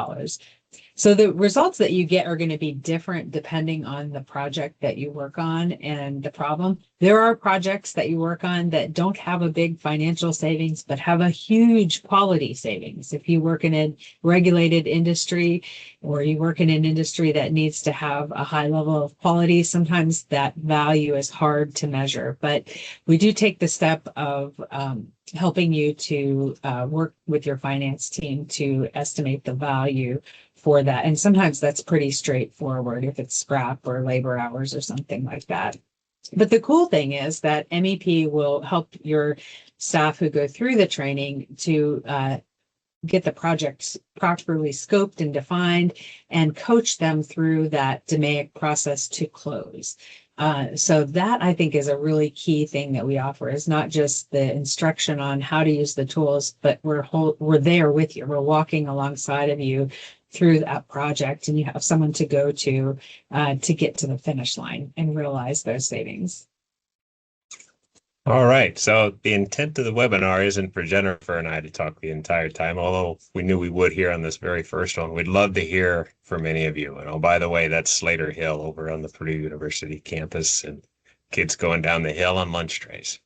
So the results that you get are going to be different depending on the project that you work on and the problem. There are projects that you work on that don't have a big financial savings, but have a huge quality savings. If you work in a regulated industry, or you work in an industry that needs to have a high level of quality, sometimes that value is hard to measure. But we do take the step of helping you to work with your finance team to estimate the value for that. And sometimes that's pretty straightforward if it's scrap or labor hours or something like that. But the cool thing is that MEP will help your staff who go through the training to get the projects properly scoped and defined and coach them through that DMAIC process to close. So that, I think, is a really key thing that we offer, is not just the instruction on how to use the tools, but we're there with you. We're walking alongside of you through that project, and you have someone to go to get to the finish line and realize those savings. All right. So the intent of the webinar isn't for Jennifer and I to talk the entire time, although we knew we would here on this very first one. We'd love to hear from any of you. And oh, by the way, that's Slater Hill over on the Purdue University campus, and kids going down the hill on lunch trays.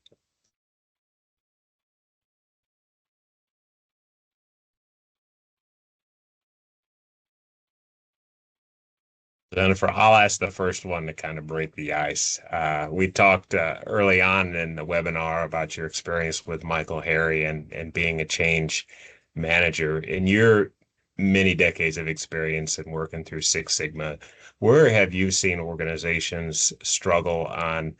Jennifer, I'll ask the first one to kind of break the ice. We talked early on in the webinar about your experience with Michael Harry and being a change manager. In your many decades of experience in working through Six Sigma, where have you seen organizations struggle on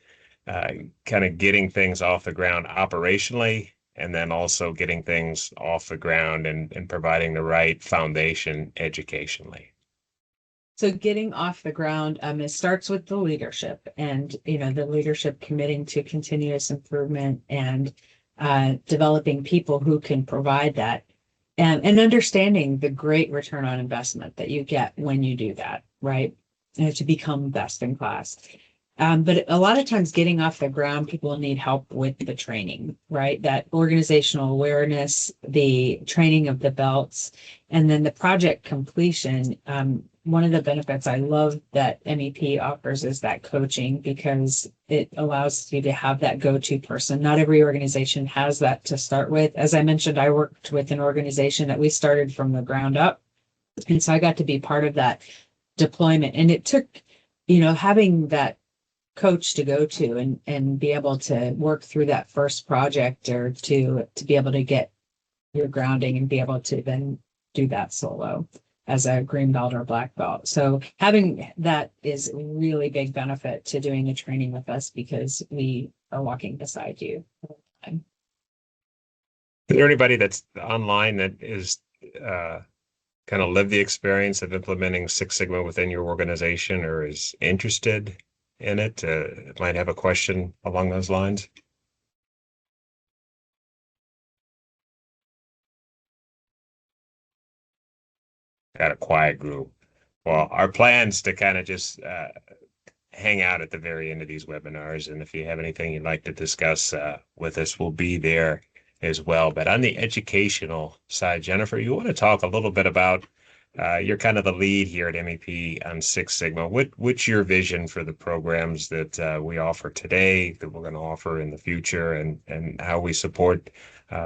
kind of getting things off the ground operationally, and then also getting things off the ground and providing the right foundation educationally? So getting off the ground, it starts with the leadership, and the leadership committing to continuous improvement and developing people who can provide that, and understanding the great return on investment that you get when you do that, right? To become best in class. But a lot of times getting off the ground, people need help with the training, right? That organizational awareness, the training of the belts, and then the project completion. One of the benefits I love that MEP offers is that coaching, because it allows you to have that go-to person. Not every organization has that to start with. As I mentioned, I worked with an organization that we started from the ground up. And so I got to be part of that deployment. And it took, having that coach to go to and be able to work through that first project, or to be able to get your grounding and be able to then do that solo as a green belt or black belt. So having that is a really big benefit to doing the training with us, because we are walking beside you all the time. Is there anybody that's online that is kind of lived the experience of implementing Six Sigma within your organization, or is interested in it? Might have a question along those lines? Got a quiet group. Well, our plan's to kind of just hang out at the very end of these webinars, and if you have anything you'd like to discuss with us, we'll be there as well. But on the educational side, Jennifer, you want to talk a little bit about you're kind of the lead here at MEP on Six Sigma. What's your vision for the programs that we offer today, that we're going to offer in the future, and how we support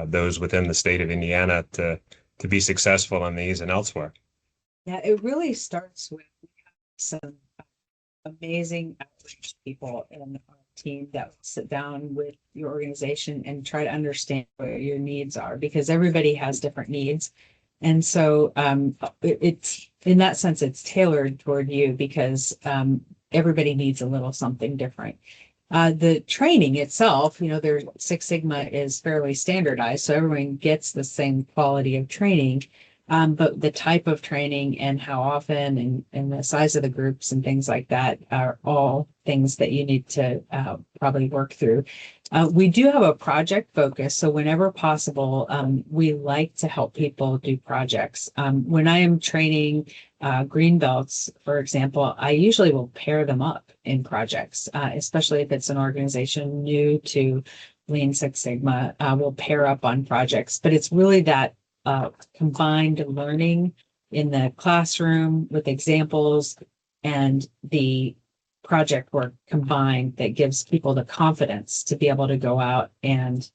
those within the state of Indiana to be successful on these and elsewhere? Yeah, it really starts with some amazing outreach people in our team that will sit down with your organization and try to understand what your needs are, because everybody has different needs. And so it's in that sense, it's tailored toward you because everybody needs a little something different. The training itself, their Six Sigma is fairly standardized, so everyone gets the same quality of training. But the type of training and how often and the size of the groups and things like that are all things that you need to probably work through. We do have a project focus, so whenever possible, we like to help people do projects. When I am training green belts, for example, I usually will pair them up in projects, especially if it's an organization new to Lean Six Sigma. We'll pair up on projects, but it's really that combined learning in the classroom with examples and the project work combined that gives people the confidence to be able to go out and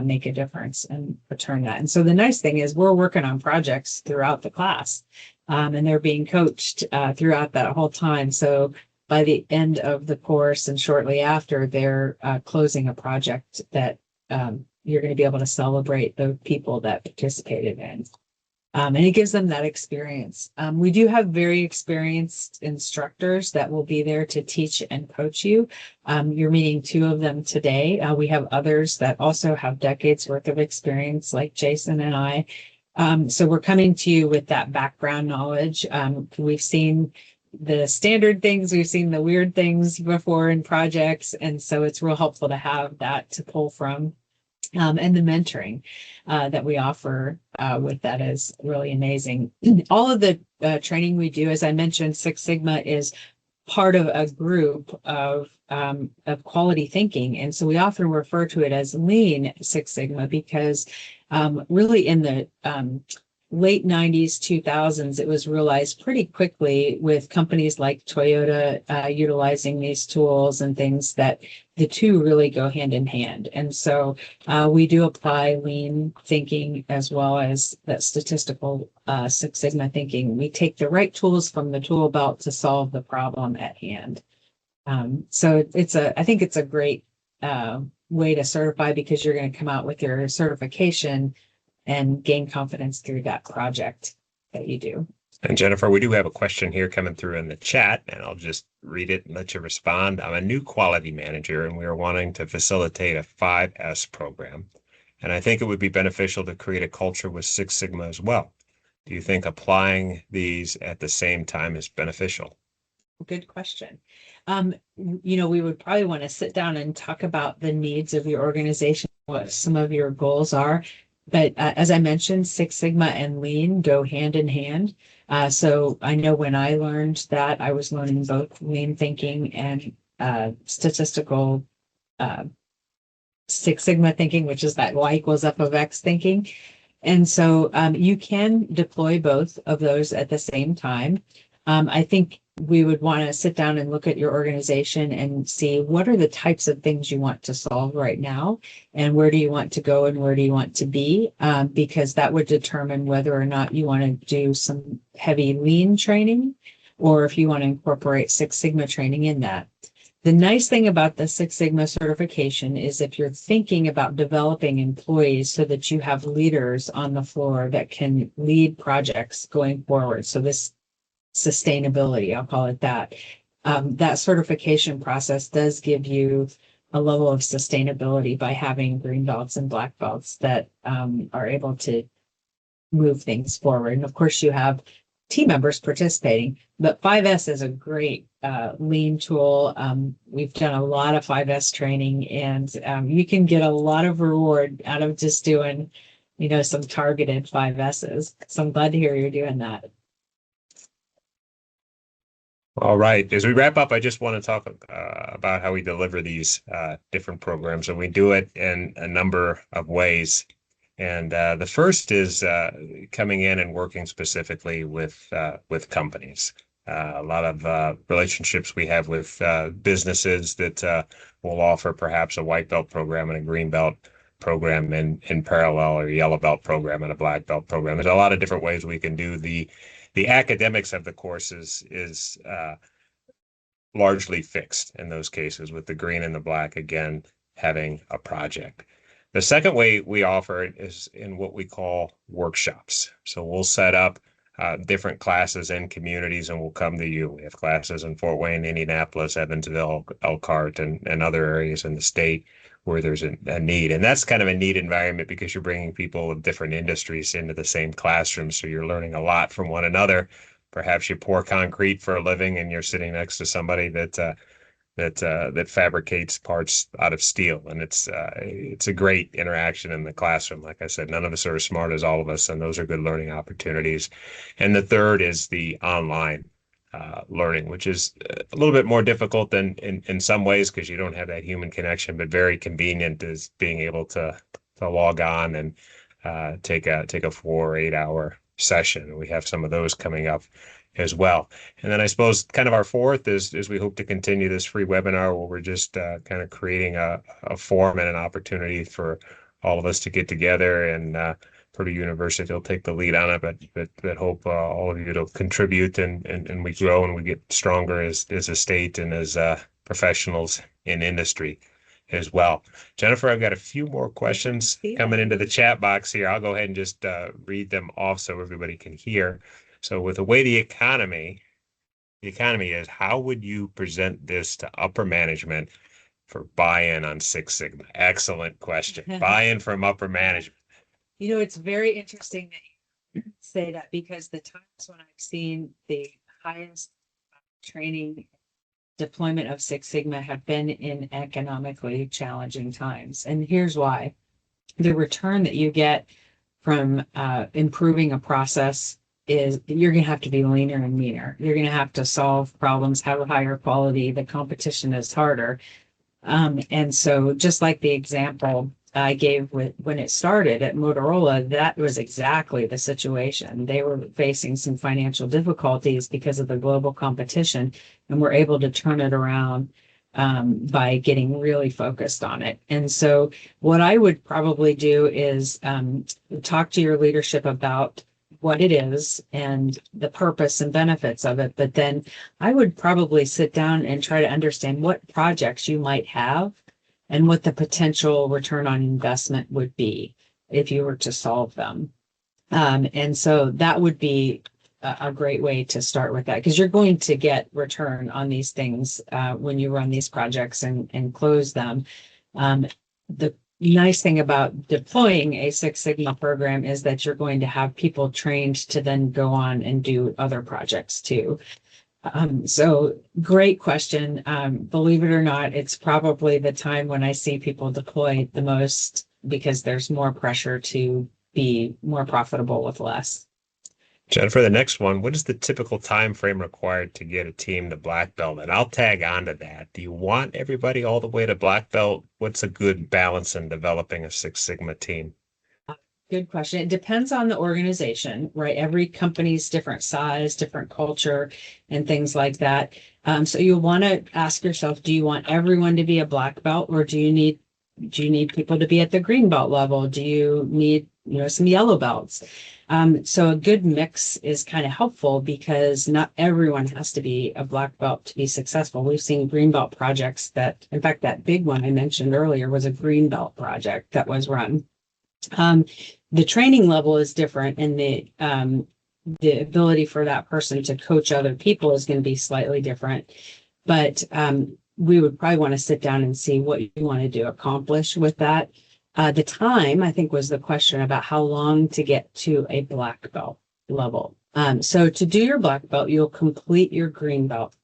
make a difference and return that. And so the nice thing is we're working on projects throughout the class, and they're being coached throughout that whole time. So by the end of the course and shortly after, they're closing a project that you're going to be able to celebrate the people that participated in. And it gives them that experience. We do have very experienced instructors that will be there to teach and coach you. You're meeting two of them today. We have others that also have decades worth of experience, like Jason and I. So we're coming to you with that background knowledge. We've seen the standard things, we've seen the weird things before in projects. And so it's real helpful to have that to pull from. And the mentoring that we offer with that is really amazing. All of the training we do, as I mentioned, Six Sigma is part of a group of quality thinking. And so we often refer to it as Lean Six Sigma because really in the late 90s, 2000s, it was realized pretty quickly with companies like Toyota utilizing these tools and things that the two really go hand in hand. And so we do apply lean thinking as well as that statistical Six Sigma thinking. We take the right tools from the tool belt to solve the problem at hand. So I think it's a great way to certify because you're going to come out with your certification and gain confidence through that project that you do. And Jennifer, we do have a question here coming through in the chat, and I'll just read it and let you respond. I'm a new quality manager, and we are wanting to facilitate a 5S program. And I think it would be beneficial to create a culture with Six Sigma as well. Do you think applying these at the same time is beneficial? Good question. We would probably want to sit down and talk about the needs of your organization, what some of your goals are. But as I mentioned, Six Sigma and Lean go hand in hand. So I know when I learned that, I was learning both Lean thinking and statistical Six Sigma thinking, which is that Y equals F of X thinking. And so you can deploy both of those at the same time. I think we would want to sit down and look at your organization and see what are the types of things you want to solve right now and where do you want to go and where do you want to be, because that would determine whether or not you want to do some heavy lean training or if you want to incorporate Six Sigma training in that. The nice thing about the Six Sigma certification is if you're thinking about developing employees so that you have leaders on the floor that can lead projects going forward. So this sustainability, I'll call it that. That certification process does give you a level of sustainability by having green belts and black belts that are able to move things forward. And of course, you have team members participating, but 5S is a great lean tool. We've done a lot of 5S training, and you can get a lot of reward out of just doing, some targeted 5Ss. So I'm glad to hear you're doing that. All right. As we wrap up, I just want to talk about how we deliver these different programs, and we do it in a number of ways. And the first is coming in and working specifically with companies. A lot of relationships we have with businesses that will offer perhaps a white belt program and a green belt program in parallel, or a yellow belt program and a black belt program. There's a lot of different ways we can do the academics of the course is largely fixed in those cases, with the green and the black, again, having a project. The second way we offer it is in what we call workshops. So we'll set up different classes in communities and we'll come to you. We have classes in Fort Wayne, Indianapolis, Evansville, Elkhart, and other areas in the state where there's a need. And that's kind of a neat environment because you're bringing people of different industries into the same classroom. So you're learning a lot from one another. Perhaps you pour concrete for a living and you're sitting next to somebody that fabricates parts out of steel, and it's a great interaction in the classroom. Like I said, none of us are as smart as all of us, and those are good learning opportunities. And the third is the online learning, which is a little bit more difficult than in some ways because you don't have that human connection, but very convenient is being able to log on and take a 4 or 8 hour session. We have some of those coming up as well. And then I suppose kind of our fourth is we hope to continue this free webinar where we're just kind of creating a forum and an opportunity for all of us to get together, and Purdue University will take the lead on it, but hope all of you to contribute and we grow and we get stronger as a state and as professionals in industry as well. Jennifer, I've got a few more questions coming into the chat box here. I'll go ahead and just read them off so everybody can hear. So with the way the economy is, how would you present this to upper management for buy-in on Six Sigma? Excellent question. Buy-in from upper management. You know, it's very interesting that you say that because the times when I've seen the highest training deployment of Six Sigma have been in economically challenging times. And here's why. The return that you get from improving a process is you're going to have to be leaner and meaner. You're going to have to solve problems, have a higher quality. The competition is harder. And so just like the example I gave when it started at Motorola, that was exactly the situation. They were facing some financial difficulties because of the global competition, and were able to turn it around by getting really focused on it. And so what I would probably do is talk to your leadership about what it is and the purpose and benefits of it. But then I would probably sit down and try to understand what projects you might have and what the potential return on investment would be if you were to solve them. And so that would be a great way to start with that, because you're going to get return on these things when you run these projects and close them. The nice thing about deploying a Six Sigma program is that you're going to have people trained to then go on and do other projects too. So great question. Believe it or not, it's probably the time when I see people deploy the most because there's more pressure to be more profitable with less. Jennifer, the next one, what is the typical time frame required to get a team to black belt? And I'll tag on to that. Do you want everybody all the way to black belt? What's a good balance in developing a Six Sigma team? Good question. It depends on the organization, right? Every company's different size, different culture, and things like that. So you'll want to ask yourself, do you want everyone to be a black belt, or do you need people to be at the green belt level? Do you need, some yellow belts? So a good mix is kind of helpful because not everyone has to be a black belt to be successful. We've seen green belt projects that, in fact, that big one I mentioned earlier was a green belt project that was run. The training level is different, and the ability for that person to coach other people is going to be slightly different. But we would probably want to sit down and see what you want to accomplish with that. The time, I think, was the question about how long to get to a black belt level. So to do your black belt, you'll complete your green belt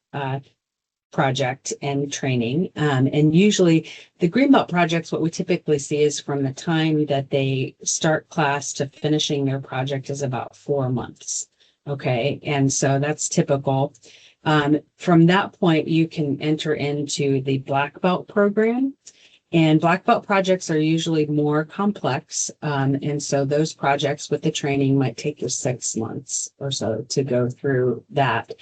project and training. And usually the green belt projects, what we typically see is from the time that they start class to finishing their project is about 4 months. Okay. And so that's typical. From that point, you can enter into the black belt program. And black belt projects are usually more complex. And so those projects with the training might take you 6 months or so to go through that.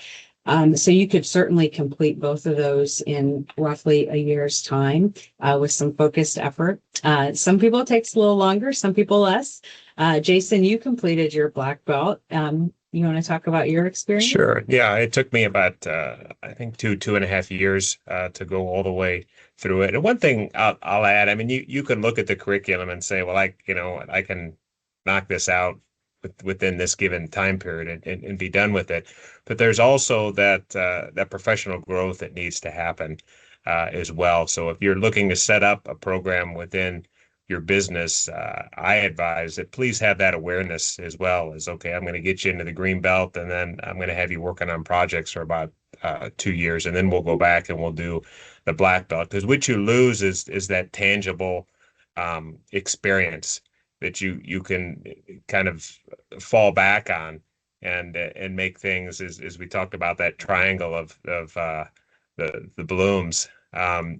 So you could certainly complete both of those in roughly a year's time with some focused effort. Some people it takes a little longer, some people less. Jason, you completed your black belt. You want to talk about your experience? Sure. Yeah, it took me about I think 2.5 years to go all the way through it. And one thing I'll add, I mean, you can look at the curriculum and say, well, I can knock this out within this given time period and be done with it. But there's also that professional growth that needs to happen as well. So if you're looking to set up a program within your business, I advise that please have that awareness as well as, okay, I'm going to get you into the green belt and then I'm going to have you working on projects for about 2 years. And then we'll go back and we'll do the black belt. Because what you lose is that tangible experience that you can kind of fall back on and make things as we talked about that triangle of the blooms.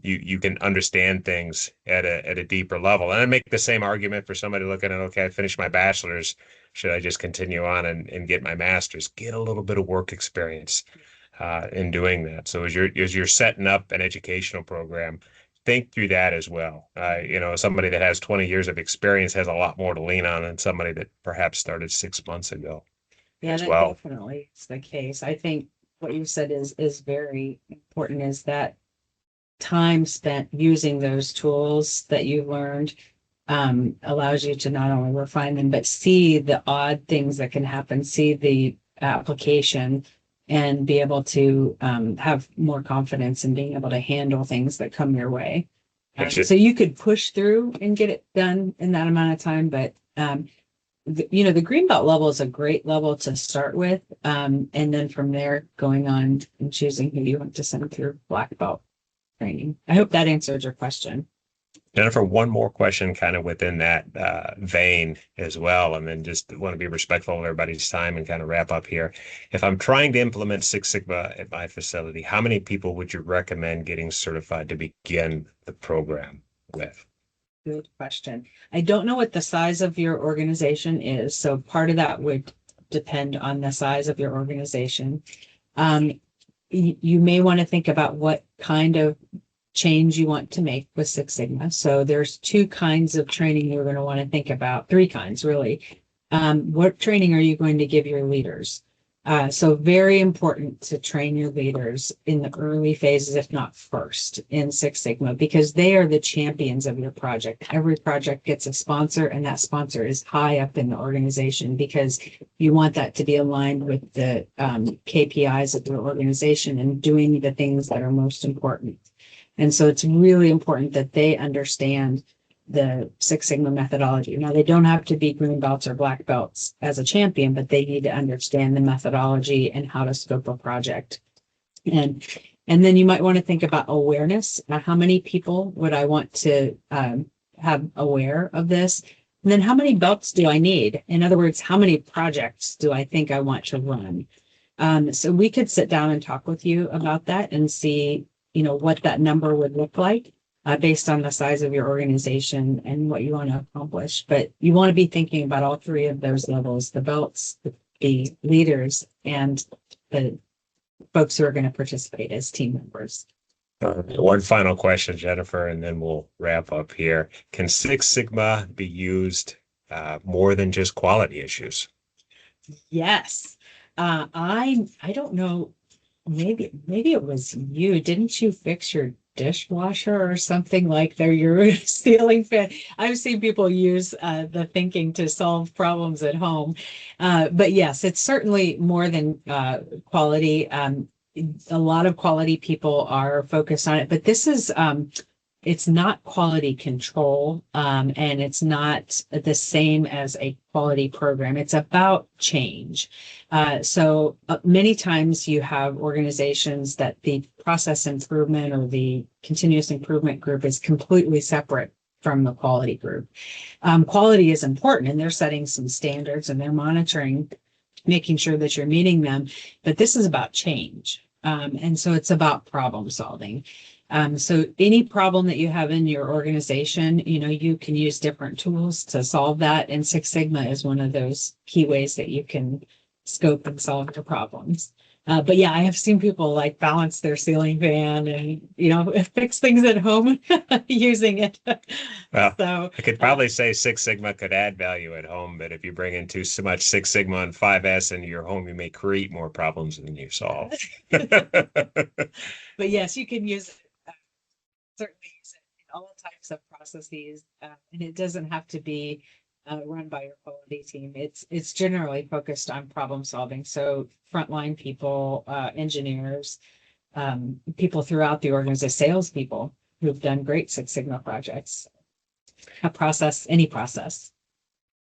You can understand things at a deeper level. And I make the same argument for somebody looking at, okay, I finished my bachelor's. Should I just continue on and get my master's? Get a little bit of work experience in doing that. So as you're setting up an educational program, think through that as well. Somebody that has 20 years of experience has a lot more to lean on than somebody that perhaps started 6 months ago Yeah, as that well. definitely is the case. I think what you said is very important, is that time spent using those tools that you learned allows you to not only refine them, but see the odd things that can happen, see the application, and be able to have more confidence in being able to handle things that come your way. So you could push through and get it done in that amount of time, but the green belt level is a great level to start with, and then from there going on and choosing who you want to send through black belt training. I hope that answered your question. Jennifer, one more question kind of within that vein as well, and then just want to be respectful of everybody's time and kind of wrap up here. If I'm trying to implement Six Sigma at my facility, how many people would you recommend getting certified to begin the program with? Good question. I don't know what the size of your organization is, so part of that would depend on the size of your organization. You may want to think about what kind of change you want to make with Six Sigma. So there's two kinds of training you're going to want to think about, three kinds really. What training are you going to give your leaders? So very important to train your leaders in the early phases, if not first, in Six Sigma, because they are the champions of your project. Every project gets a sponsor, and that sponsor is high up in the organization because you want that to be aligned with the KPIs of your organization and doing the things that are most important. And so it's really important that they understand the Six Sigma methodology. Now, they don't have to be green belts or black belts as a champion, but they need to understand the methodology and how to scope a project. And then you might want to think about awareness. How many people would I want to have aware of this? And then how many belts do I need? In other words, how many projects do I think I want to run? So we could sit down and talk with you about that and see, what that number would look like. Based on the size of your organization and what you want to accomplish. But you want to be thinking about all three of those levels: the belts, the leaders, and the folks who are going to participate as team members. One final question, Jennifer, and then we'll wrap up here. Can Six Sigma be used more than just quality issues? Yes. I don't know. Maybe it was you. Didn't you fix your dishwasher or something like that? Your ceiling fan. I've seen people use the thinking to solve problems at home. But yes, it's certainly more than quality. A lot of quality people are focused on it, but this is it's not quality control, and it's not the same as a quality program. It's about change. So many times you have organizations that the process improvement or the continuous improvement group is completely separate from the quality group. Quality is important, and they're setting some standards and they're monitoring, making sure that you're meeting them. But this is about change. And so it's about problem solving. So any problem that you have in your organization, you can use different tools to solve that. And Six Sigma is one of those key ways that you can scope and solve your problems. But yeah, I have seen people like balance their ceiling fan and, fix things at home using it. Well, So, I could probably say Six Sigma could add value at home, but if you bring in too so much Six Sigma and 5S into your home, you may create more problems than you solve. but yes, you can use it, certainly use it in all types of processes, and it doesn't have to be run by your quality team. It's generally focused on problem solving. So frontline people, engineers, people throughout the organization, salespeople who've done great Six Sigma projects. A process, any process.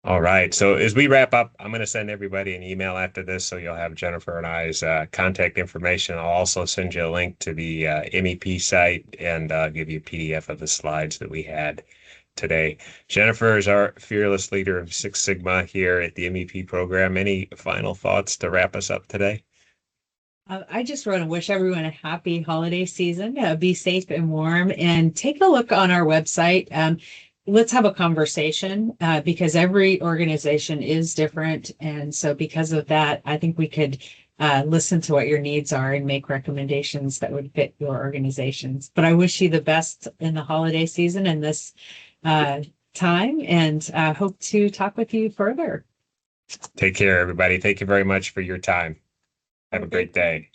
All right. So as we wrap up, I'm going to send everybody an email after this, so you'll have Jennifer and I's contact information. I'll also send you a link to the MEP site and give you a PDF of the slides that we had today. Jennifer is our fearless leader of Six Sigma here at the MEP program. Any final thoughts to wrap us up today? I just want to wish everyone a happy holiday season. Be safe and warm, and take a look on our website. Let's have a conversation because every organization is different. And so because of that, I think we could listen to what your needs are and make recommendations that would fit your organizations. But I wish you the best in the holiday season and this time, and hope to talk with you further. Take care, everybody. Thank you very much for your time. Have a great day.